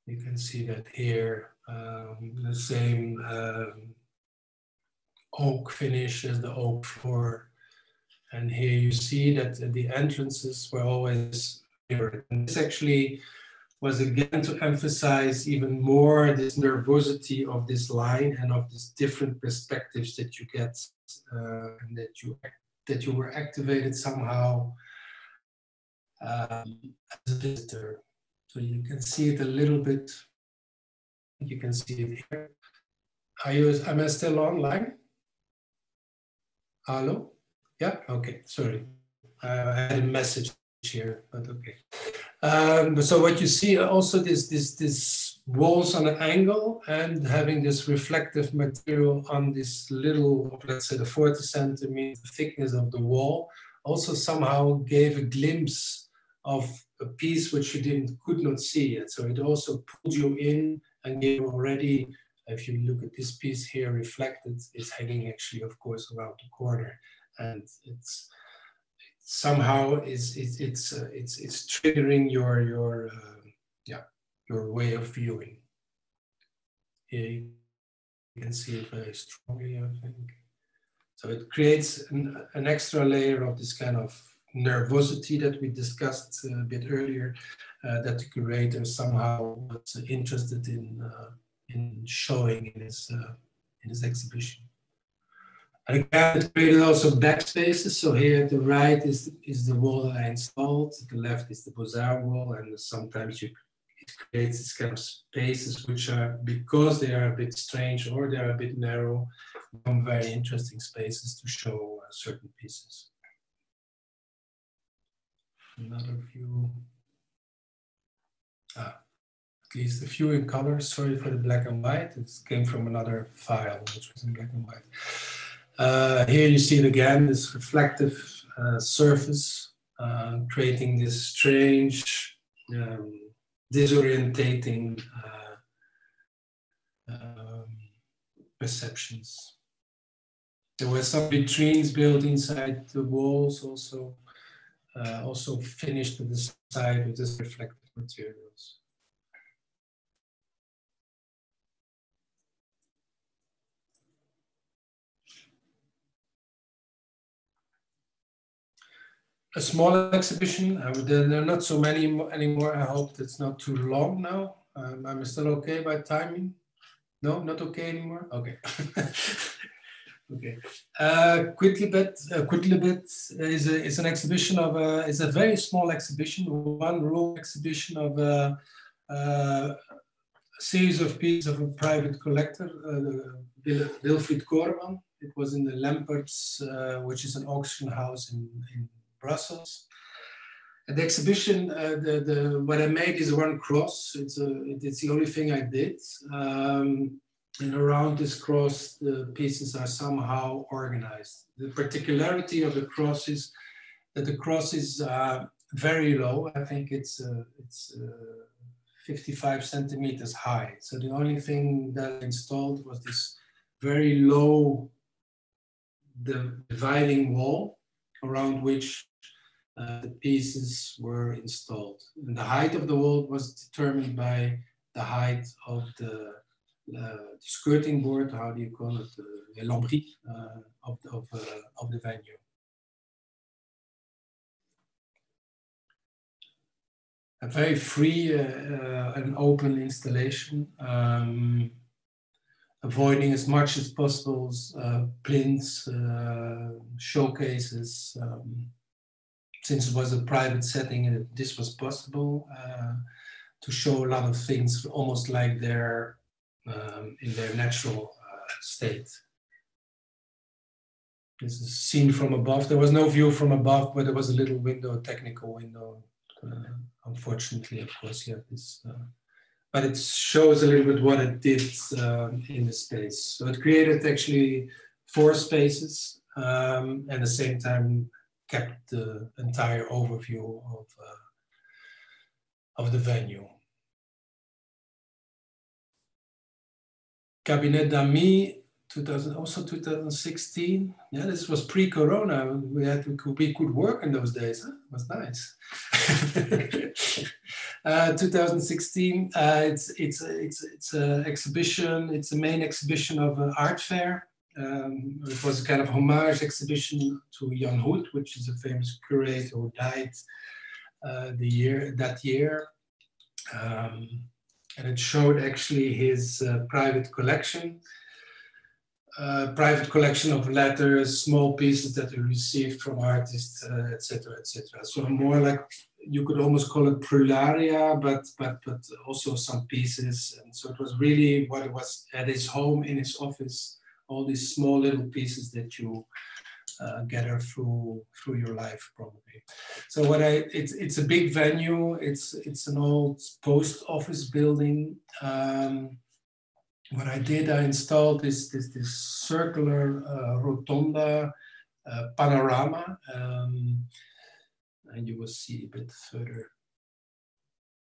You can see that here. The same oak finish as the oak floor. And here you see that the entrances were always mirrored. And this actually was again to emphasize even more this nervosity of this line and of these different perspectives that you get, and that you were activated somehow as a visitor. So you can see it a little bit. You can see it here. Am I still online? Hello? Yeah, okay, sorry. I had a message here, but okay. So what you see also this walls on an angle and having this reflective material on this little, let's say the 40 centimeter thickness of the wall, also somehow gave a glimpse of a piece which you could not see yet. So it also pulled you in and gave already, if you look at this piece here reflected, it's hanging actually, of course, around the corner, and it's somehow it's triggering your way of viewing. Here you can see it very strongly, I think. So it creates an extra layer of this kind of nervosity that we discussed a bit earlier, that the curator somehow was interested in showing in his exhibition. And again, it created also backspaces. So here at the right is the wall that I installed. To the left is the Beaux-Arts wall, and sometimes it creates this kind of spaces which are, because they are a bit strange or they are a bit narrow, become very interesting spaces to show certain pieces. Another view. At least a few in color. Sorry for the black and white. It came from another file, which was in black and white. Here you see it again, this reflective surface, creating this strange, disorientating perceptions. There were some vitrines built inside the walls, also finished to the side with this reflective materials. A smaller exhibition. There are not so many anymore. I hope it's not too long now. I'm still okay by timing? No, not okay anymore? Okay. Okay. QUODLIBET is an exhibition of it's a very small exhibition, one room exhibition of a series of pieces of a private collector, Wilfried Koorman. It was in the Lamperts, which is an auction house in Brussels. And the exhibition, what I made is one cross. It's the only thing I did. And around this cross, the pieces are somehow organized. The particularity of the cross is that the cross is very low. I think it's 55 centimeters high. So the only thing that I installed was this very low dividing wall around which the pieces were installed. And the height of the wall was determined by the height of the skirting board, how do you call it, the lambris of the venue. A very free and open installation, avoiding as much as possible plinths, showcases. Since it was a private setting and this was possible, to show a lot of things almost like they're in their natural state. This is seen from above. There was no view from above, but there was a little window, a technical window. Unfortunately, of course, you have this, but it shows a little bit what it did in the space. So it created actually 4 spaces, and at the same time kept the entire overview of the venue. Cabinet d'Amis, 2016. Yeah, this was pre-corona. We could work in those days. Huh? It was nice. 2016. It's an exhibition. It's the main exhibition of an art fair. It was a kind of homage exhibition to Jan Hoed, which is a famous curator who died that year. And it showed actually his private collection of letters, small pieces that he received from artists, etc., etc. So more like, you could almost call it prularia, but also some pieces. And so it was really what it was at his home, in his office, all these small little pieces that you gather through your life, probably. So it's a big venue. It's an old post office building. What I did, I installed this circular rotonda panorama, and you will see a bit further.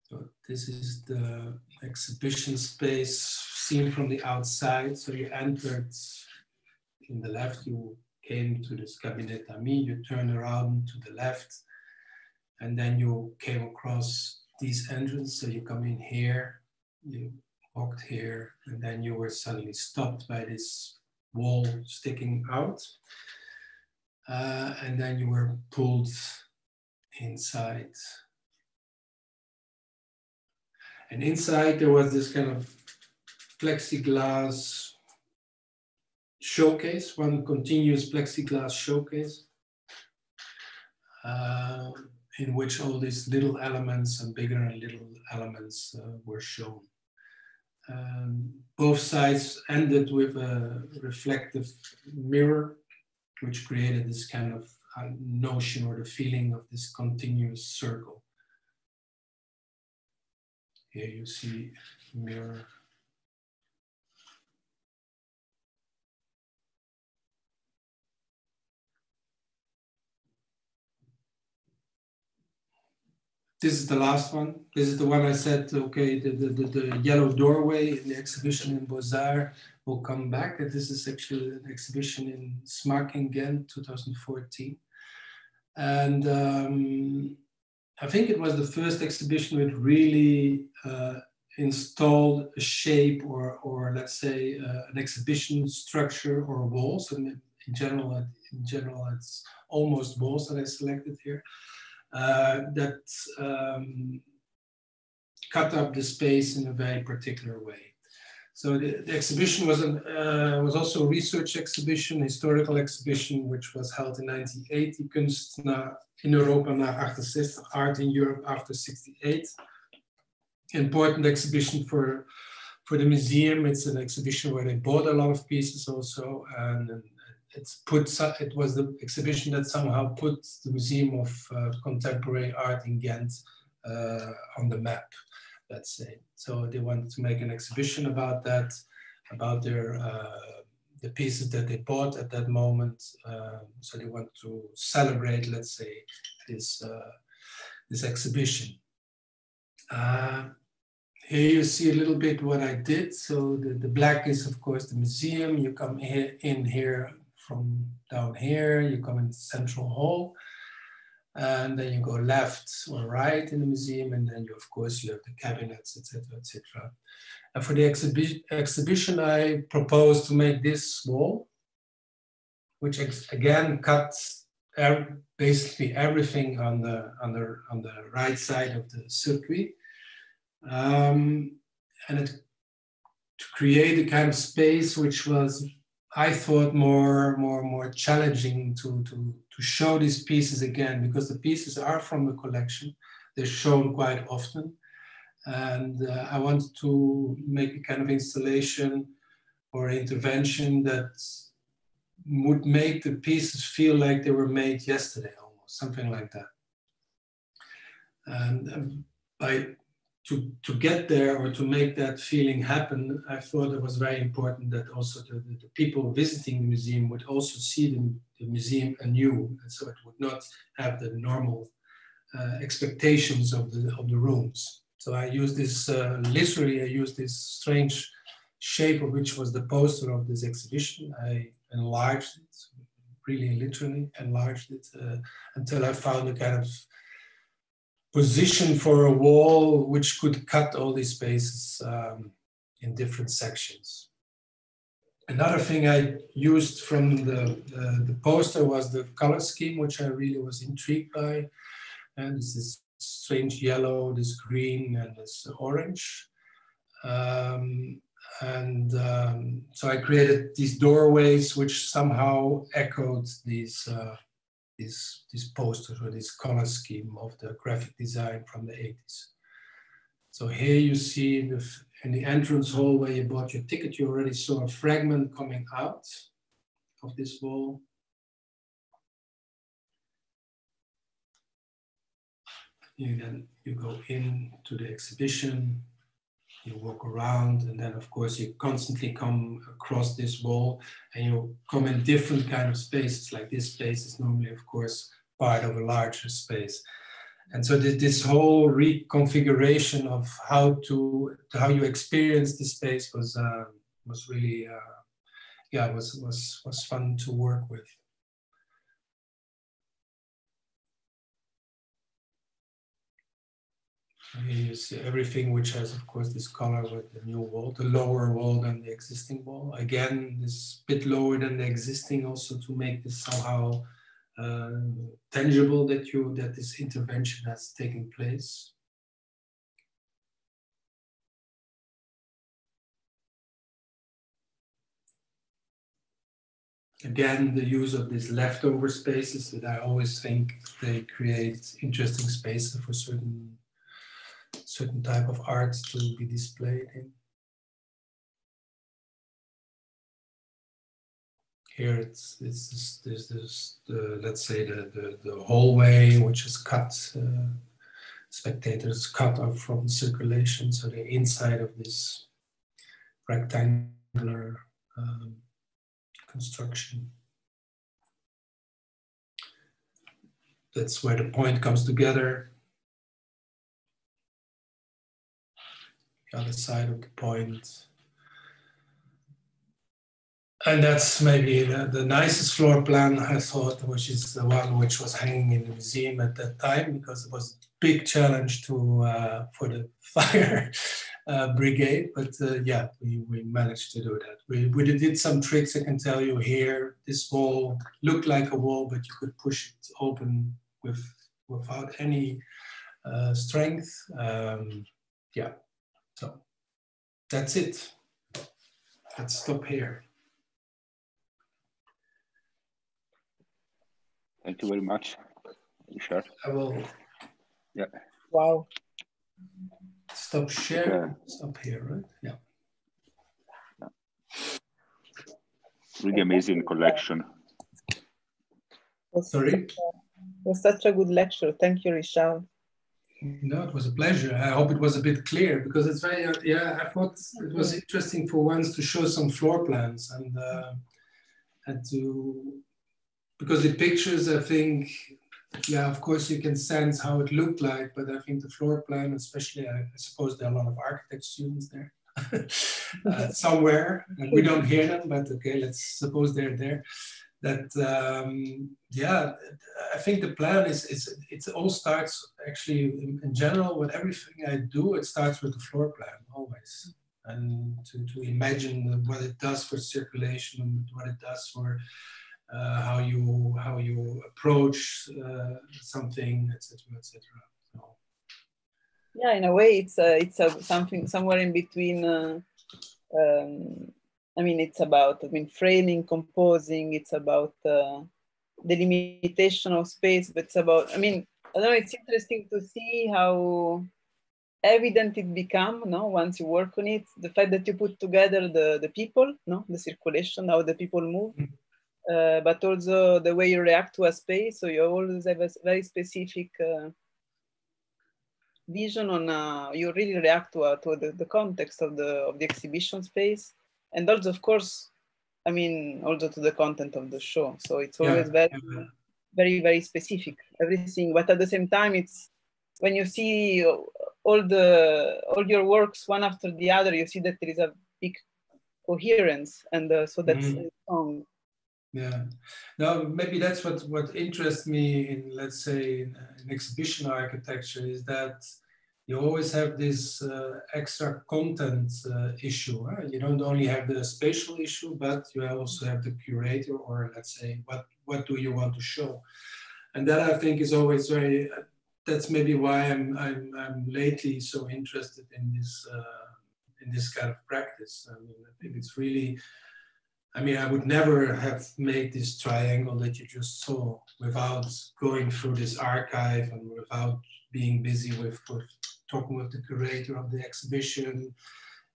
So this is the exhibition space seen from the outside. So you entered in the left, you came to this Cabinet d'Amis, you turned around to the left, and then you came across these entrances. So you come in here, you walked here, and then you were suddenly stopped by this wall sticking out. And then you were pulled inside. And inside there was this kind of plexiglass showcase, one continuous plexiglass showcase, in which all these little elements and bigger and little elements were shown. Both sides ended with a reflective mirror, which created this kind of notion or the feeling of this continuous circle. Here you see a mirror. This is the last one. This is the one I said, okay, the yellow doorway in the exhibition in Beaux-Arts will come back. This is actually an exhibition in SMAC in Ghent, 2014. And I think it was the first exhibition which really installed a shape or let's say an exhibition structure or walls. And in general, it's almost walls that I selected here. That cut up the space in a very particular way. So the exhibition was also a research exhibition, historical exhibition, which was held in 1980, Kunst in Europa na 68, Art in Europe after 68. Important exhibition for the museum. It's an exhibition where they bought a lot of pieces also, and it was the exhibition that somehow put the Museum of Contemporary Art in Ghent on the map, let's say. So they wanted to make an exhibition about that, about their the pieces that they bought at that moment. So they want to celebrate, let's say, this exhibition. Here you see a little bit what I did. So the black is, of course, the museum. You come in here from down here, you come in the central hall, and then you go left or right in the museum, and then you, of course, you have the cabinets, etc., etc. And for the exhibition, I proposed to make this wall, which again cuts basically everything on the right side of the circuit, and to create a kind of space which was, I thought, more challenging to show these pieces again, because the pieces are from the collection. They're shown quite often. And I wanted to make a kind of installation or intervention that would make the pieces feel like they were made yesterday, almost, something like that. And to get there, or to make that feeling happen, I thought it was very important that also the people visiting the museum would also see the museum anew, and so it would not have the normal expectations of the rooms. So I used this, literally I used this strange shape of which was the poster of this exhibition. I enlarged it, really literally enlarged it, until I found a kind of position for a wall which could cut all these spaces in different sections. Another thing I used from the poster was the color scheme, which I really was intrigued by. And this strange yellow, this green, and this orange. So I created these doorways which somehow echoed these posters, or this color scheme of the graphic design from the 80s. So here you see in the entrance hall where you bought your ticket, you already saw a fragment coming out of this wall. Then you go into the exhibition, you walk around, and then of course you constantly come across this wall, and you come in different kind of spaces. Like this space is normally, of course, part of a larger space. And so this whole reconfiguration of how you experience the space was really was fun to work with. Here you see everything which has, of course, this color with the new wall, the lower wall than the existing wall. Again, this bit lower than the existing, also to make this somehow tangible that this intervention has taken place. Again, the use of these leftover spaces that I always think they create interesting spaces for certain type of art to be displayed in. Here there's this let's say the hallway which is cut, spectators cut off from circulation, so they're inside of this rectangular construction. That's where the point comes together. The other side of the point. And that's maybe the nicest floor plan, I thought, which is the one which was hanging in the museum at that time, because it was a big challenge for the fire brigade. But yeah, we managed to do that. We did some tricks, I can tell you here. This wall looked like a wall, but you could push it open without any strength. Yeah. So that's it. Let's stop here. Thank you very much, Richard. I will. Yeah. Wow. Stop share. Stop here, right? Yeah. Really amazing collection. Sorry? It was such a good lecture. Thank you, Richard. No, it was a pleasure. I hope it was a bit clear, because it's very, yeah, I thought it was interesting for once to show some floor plans and to, because the pictures, I think, yeah, of course you can sense how it looked like, but I think the floor plan, especially, I suppose there are a lot of architect students there somewhere, and we don't hear them, but okay, let's suppose they're there. That yeah, I think the plan it all starts actually in general with everything I do. It starts with the floor plan always, and to imagine what it does for circulation and what it does for how you approach something, etc., etc. So. Yeah, in a way, it's something somewhere in between. I mean, it's about framing, composing. It's about the limitation of space, but it's about. I mean, I don't know. It's interesting to see how evident it become, no, once you work on it, the fact that you put together the people, no, the circulation, how the people move, but also the way you react to a space. So you always have a very specific vision on you really react to the context of the exhibition space, and also, of course, I mean, also to the content of the show. So it's always very, very specific, everything, but at the same time, it's when you see all your works one after the other, you see that there is a big coherence, and so that's strong. Yeah, now maybe that's what interests me in, let's say, in exhibition architecture, is that you always have this extra content issue. Right? You don't only have the spatial issue, but you also have the curator, or let's say, what do you want to show? And that, I think, is always very. That's maybe why I'm lately so interested in this kind of practice. I mean, I think it's really. I mean, I would never have made this triangle that you just saw without going through this archive and without being busy with talking with the curator of the exhibition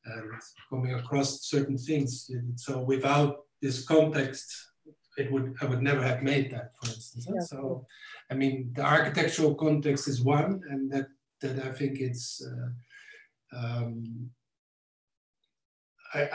and coming across certain things. So without this context, I would never have made that, for instance. Yeah. So, I mean, the architectural context is one, and that I think it's.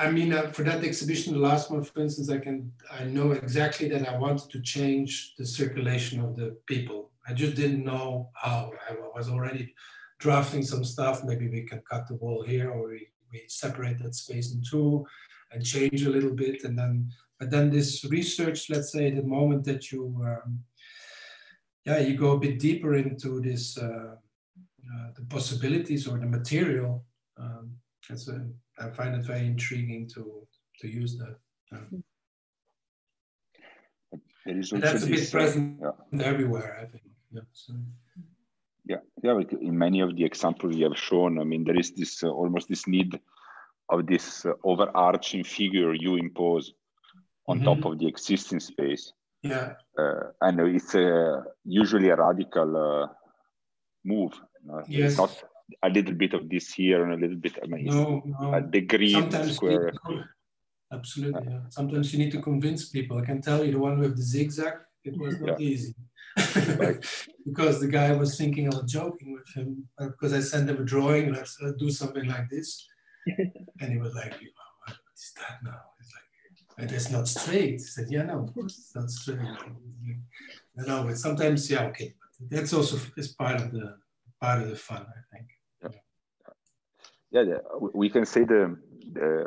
I mean, for that exhibition, the last one, for instance, I know exactly that I wanted to change the circulation of the people. I just didn't know how. I was already drafting some stuff. Maybe we can cut the wall here, or we separate that space in two and change a little bit. But then this research, let's say, the moment that you, you go a bit deeper into this, the possibilities or the material. I find it very intriguing to use that. And that's a bit present everywhere, I think. Yeah, so. Like in many of the examples you have shown, I mean, there is this almost this need of this overarching figure you impose on top of the existing space. Yeah. And it's usually a radical move. Yes. It's not a little bit of this here and a little bit. I mean, no. A degree sometimes square. Absolutely. Yeah. Sometimes you need to convince people. I can tell you, the one with the zigzag, it was not easy. Right. Because the guy was thinking I was joking with him, because I sent him a drawing, let's do something like this. And he was like, what is that now? It's like, it's not straight. He said, yeah, no, of course it's not straight. No, but sometimes, okay. But that's also is part of the fun, I think. Yeah, we can say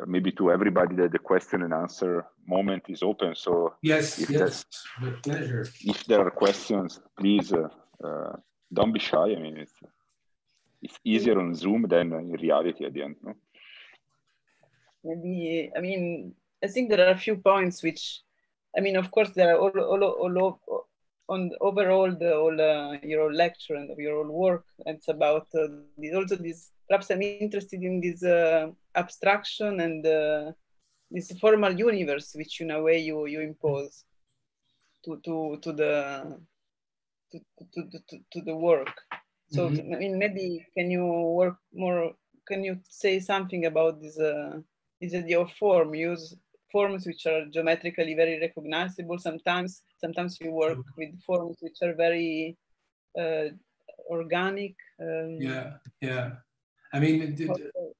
maybe to everybody that the question and answer moment is open. So yes, with pleasure. If there are questions, please don't be shy. I mean, it's easier on Zoom than in reality at the end. No? Maybe, I mean, I think there are a few points which, I mean, of course, there are all on overall your lecture and your work. It's about also this. Perhaps I'm interested in this abstraction and this formal universe, which in a way you impose to the work. So I mean, maybe can you work more? Can you say something about this idea of form? Use forms which are geometrically very recognizable. Sometimes you work with forms which are very organic. Yeah. I mean,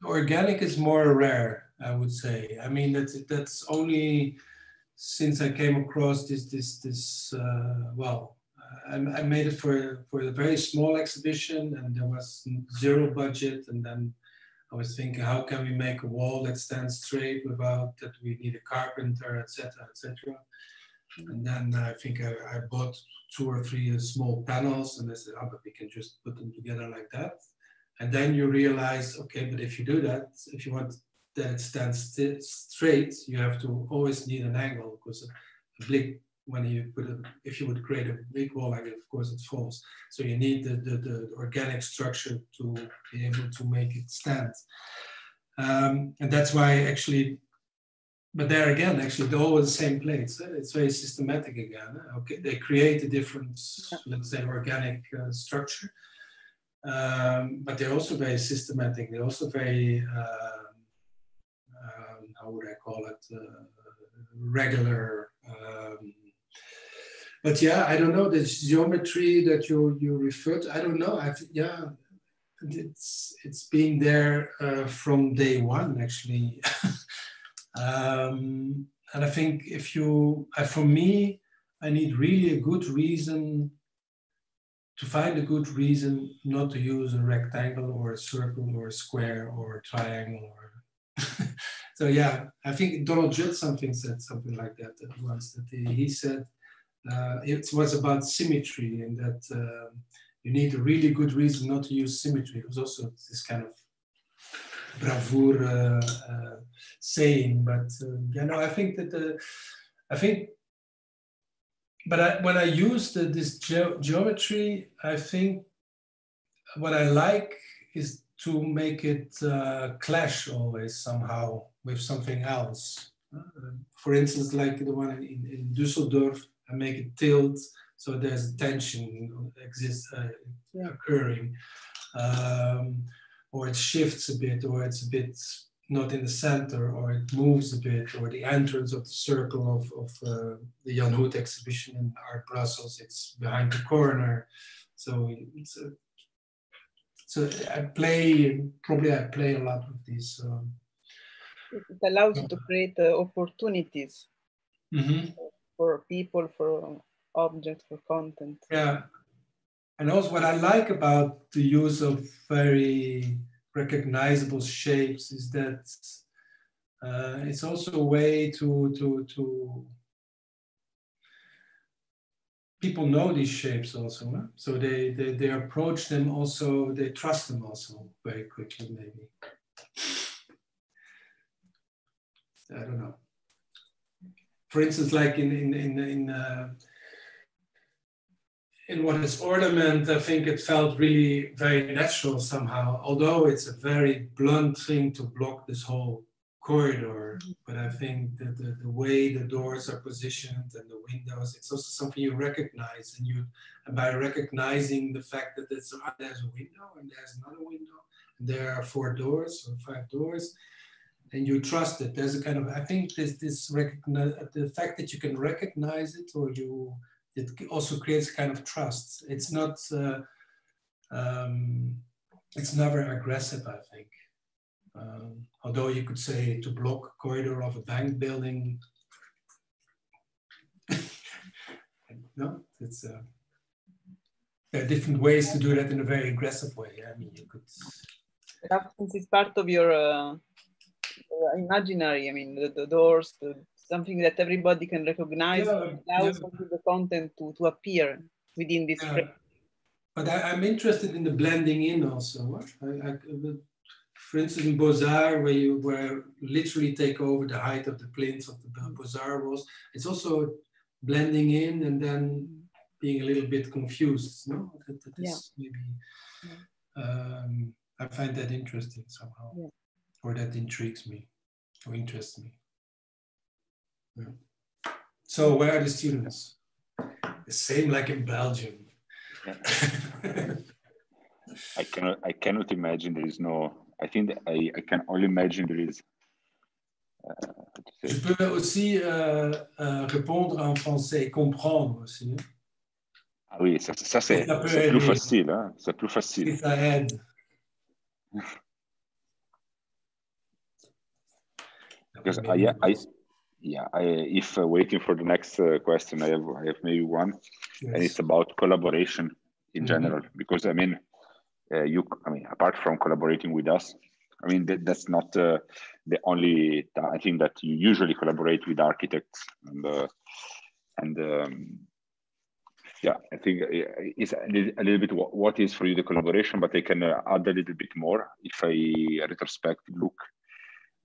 organic is more rare, I would say. I mean, that's only since I came across this. I made it for a very small exhibition, and there was zero budget. And then I was thinking, how can we make a wall that stands straight without that we need a carpenter, etc., etc. And then I think I bought 2 or 3 small panels, and I said, but we can just put them together like that. And then you realize, okay, but if you do that, if you want that it stands straight, you have to always need an angle, because a brick, when you put if you would create a big wall like it, of course it falls. So you need the organic structure to be able to make it stand. And that's why actually, but there again, actually, they're all the same plates. It's very systematic again. Okay, they create a different, let's say, organic structure, but they're also very systematic. They're also very, how would I call it, regular. But yeah, I don't know, the geometry that you referred to, I don't know. Yeah, it's been there from day one, actually. And I think if you, for me, I need really a good reason, to find a good reason not to use a rectangle or a circle or a square or a triangle. Or so yeah, I think Donald Judd said something like that once, that he said it was about symmetry, and that you need a really good reason not to use symmetry. It was also this kind of bravoure saying, but you know, I think that when I use this geometry, I think what I like is to make it clash always somehow with something else. For instance, like the one in Düsseldorf, I make it tilt, so there's tension occurring. Or it shifts a bit, or it's a bit not in the center, or it moves a bit, or the entrance of the circle of the Jan Hoed exhibition in Art Brussels, it's behind the corner. So so I play a lot with these. It allows you to create opportunities for people, for objects, for content. Yeah. And also what I like about the use of very recognizable shapes is that it's also a way to people know these shapes also, huh? So they approach them also, they trust them also very quickly, maybe. I don't know. For instance, like in what is ornament, I think it felt really very natural somehow, although it's a very blunt thing to block this whole corridor. But I think that the way the doors are positioned and the windows, it's also something you recognize, and by recognizing the fact that there's a window and there's another window, and there are 4 doors or 5 doors, and you trust it. There's a kind of, I think the fact that you can recognize it, or it also creates a kind of trust. It's not, it's never aggressive, I think. Although you could say to block a corridor of a bank building, no, it's, there are different ways to do that in a very aggressive way. I mean, you could. Absence is part of your imaginary. I mean, the doors, something that everybody can recognize, allows the content to appear within this frame. But I'm interested in the blending in also. For instance, in Beaux-Arts, where you literally take over the height of the plinths of the Beaux-Arts walls, it's also blending in and then being a little bit confused. No, that is maybe. I find that interesting somehow, or that intrigues me, or interests me. Yeah. So where are the students? The same like in Belgium. Yeah. I cannot imagine there is no. I think that I can only imagine there is. Je peux aussi répondre en français, comprendre aussi. Ah oui, ça c'est plus facile, hein? C'est plus facile. Et ça aide. Because if waiting for the next question, I have maybe one, and it's about collaboration in general. Because I mean, apart from collaborating with us, I mean that's not the only. I think that you usually collaborate with architects, and yeah, I think it's a little bit what is for you the collaboration, but I can add a little bit more if I retrospect look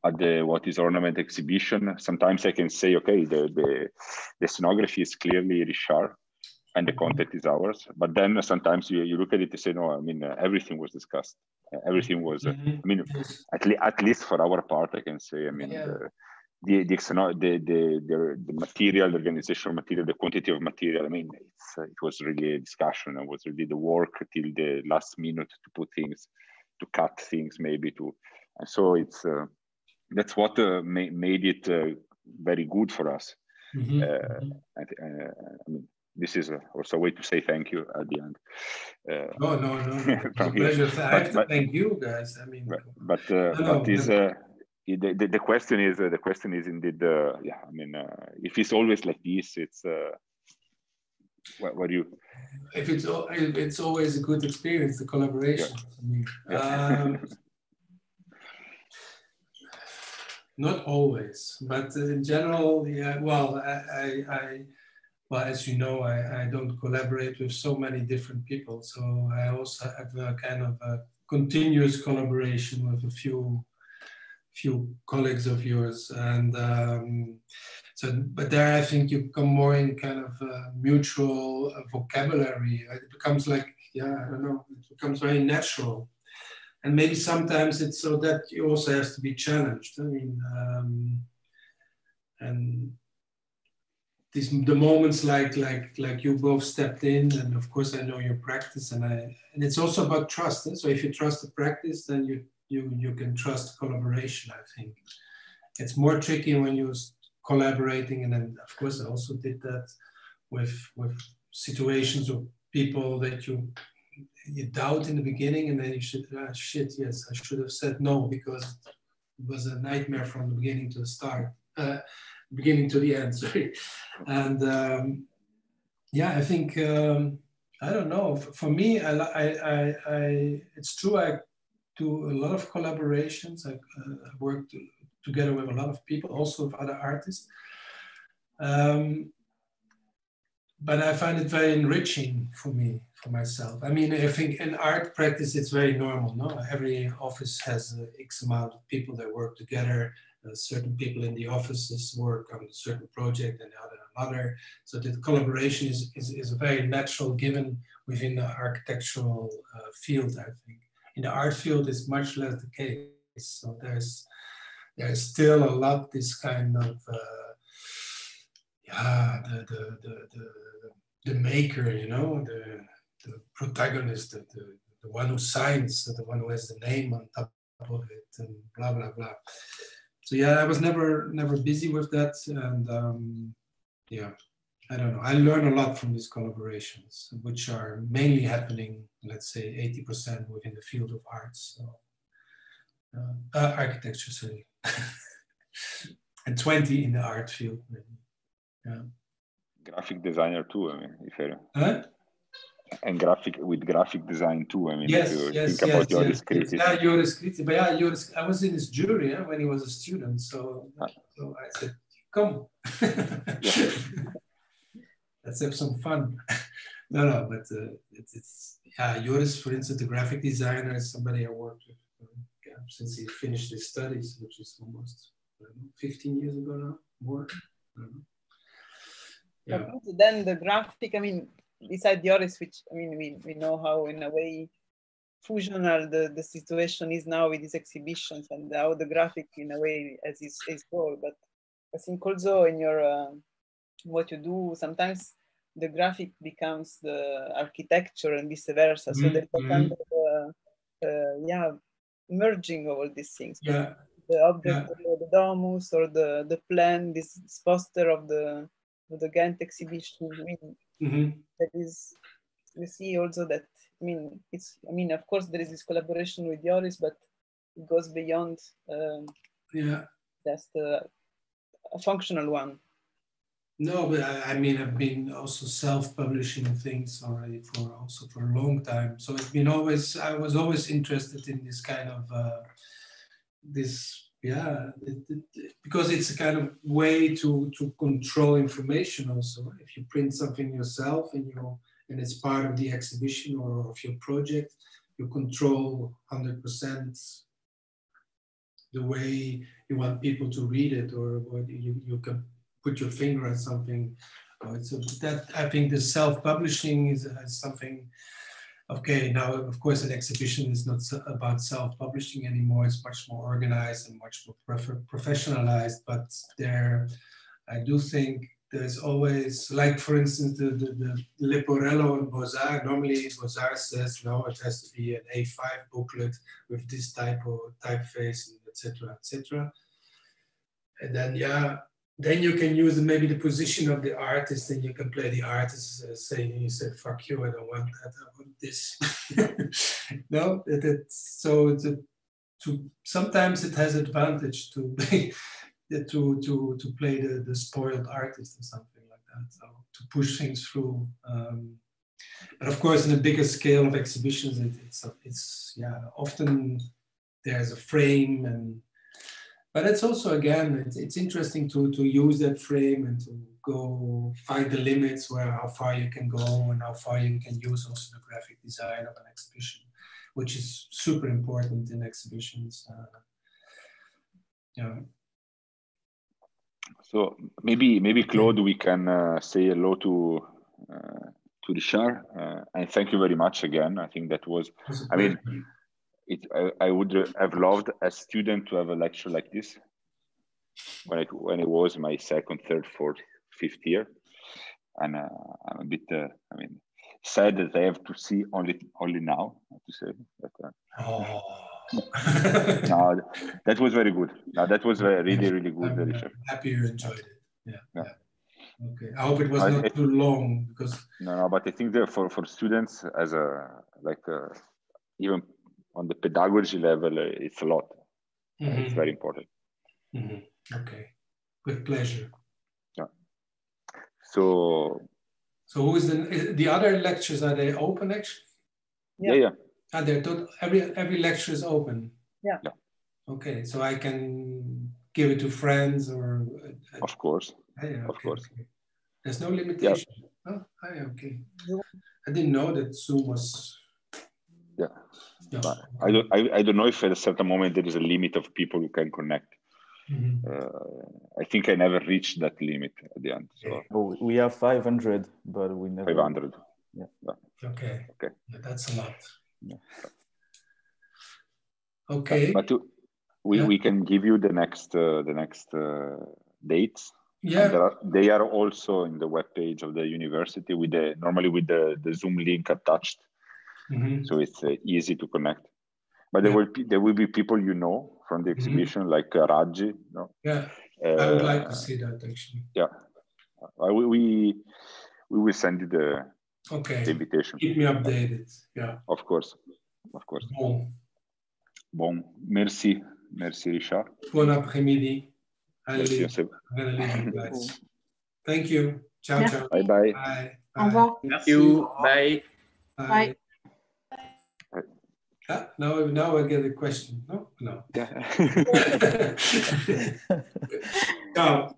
at the What is Ornament exhibition, sometimes I can say, okay, the scenography is clearly Richard and the content is ours. But then sometimes you look at it and say, no, I mean, everything was discussed. Everything was, I mean, at least for our part, I can say, I mean, the material, the organizational material, the quantity of material, I mean, it was really a discussion. It was really the work till the last minute to put things, to cut things maybe to, and so it's, that's what made it very good for us. I mean, this is also a way to say thank you at the end. No. It's a pleasure. I have to thank you guys. I mean, the question is indeed, yeah. I mean, if it's always like this, it's what do you? If it's always a good experience, the collaboration. Not always, but in general, yeah. Well, well, as you know, I don't collaborate with so many different people, so I also have a kind of a continuous collaboration with a few colleagues of yours, and so. But there, I think you come more in kind of a mutual vocabulary. It becomes like, yeah, I don't know. It becomes very natural. And maybe sometimes it's so that you also have to be challenged. I mean, and the moments like you both stepped in, and of course I know your practice, and it's also about trust. So if you trust the practice, then you can trust collaboration. I think it's more tricky when you're collaborating, and then of course I also did that with situations of people that you doubt in the beginning, and then you should, shit, yes, I should have said no, because it was a nightmare from the beginning to the start, beginning to the end, sorry. And yeah, I think, I don't know, for me, it's true, I do a lot of collaborations. I work together with a lot of people, also with other artists. But I find it very enriching for me, for myself. I mean, I think in art practice, it's very normal, no? Every office has X amount of people that work together. Certain people in the offices work on a certain project and the other another. So the collaboration is a very natural given within the architectural field, I think. In the art field, it's much less the case. So there's still a lot this kind of, yeah, the maker, you know, the protagonist, the one who signs, the one who has the name on top of it, and blah blah blah. So yeah, I was never busy with that, and yeah, I don't know. I learn a lot from these collaborations, which are mainly happening, let's say, 80% within the field of arts, so, architecture, sorry, and 20 in the art field, maybe. Yeah. Graphic designer too, I mean, if huh? And with graphic design too, I mean, yes, if you yes, think about Joris Kritis. Yeah, Joris Kritis, but yeah, Joris, I was in his jury when he was a student, so I said, come, let's have some fun. No, but it's yeah, Joris, for instance, the graphic designer, is somebody I worked with since he finished his studies, which is almost 15 years ago now, more. I don't know. Yeah. But then the graphic, I mean, beside Joris, which I mean, we know how in a way fusional the situation is now with these exhibitions, and how the graphic in a way as is role. But I think also in your what you do, sometimes the graphic becomes the architecture and vice versa. So there's a kind of yeah, merging of all these things. Yeah. The object, the domus, or the plan, this poster of the Ghent exhibition. I mean, that is, we see also that, I mean, of course there is this collaboration with Joris, but it goes beyond just a functional one. No, but I mean, I've been also self-publishing things already for a long time. So it's been always, I was always interested in this kind of, because it's a kind of way to control information also. If you print something yourself and it's part of the exhibition or of your project, you control 100% the way you want people to read it, or what you can put your finger on something. So that, I think the self-publishing is something. Okay, now of course an exhibition is not about self-publishing anymore. It's much more organized and much more professionalized. But there, I do think there's always, like for instance, the Leporello and Beaux-Arts. Normally Beaux-Arts says no, it has to be an A5 booklet with this type of typeface, and etc., etc. And then then you can use maybe the position of the artist, and you can play the artist saying, you said, fuck you, I don't want that, I want this. No, sometimes it has advantage to play the spoiled artist or something like that, so to push things through. But of course, in a bigger scale of exhibitions, it's often there's a frame, but it's also, again, it's interesting to use that frame and to go find the limits where how far you can go and how far you can use also the graphic design of an exhibition, which is super important in exhibitions. So maybe Claude, we can say hello to Richard, and thank you very much again. I think that was, I mean, I would have loved as a student to have a lecture like this when it was my second, third, fourth, fifth year, and I'm a bit, I mean, sad that I have to see only now. I have to say, but, no, that was very good. No, that was really good. I'm happy you enjoyed it. Yeah. Okay. I hope it was not too long, because no, but I think that for students as even on the pedagogy level, it's a lot. It's very important. Okay, with pleasure. Yeah. So who is the other lectures? Are they open actually? Yeah. Are they every lecture is open? Yeah. Okay, so I can give it to friends or. Of course. Of course. Okay. There's no limitation. Yeah. Oh, okay. I didn't know that Zoom was. Yeah. No. But I don't know if at a certain moment there is a limit of people who can connect. I think I never reached that limit at the end. So we have 500, but we never. 500. Yeah. Okay. Yeah, that's a lot. Yeah. Okay. But we can give you the next dates. Yeah. They are also in the webpage of the university normally with the Zoom link attached. So it's easy to connect. But there will be people from the exhibition, like Raji. Yeah, I would like to see that actually. Yeah, we will send you the invitation. Keep me updated. Yeah. Of course. Bon. Merci, Richard. Bon après-midi. I'm gonna leave you guys. Thank you. Ciao, ciao. Bye bye. Bye. Thank you. Bye. Bye. Now I get a question. No. Yeah. Ciao.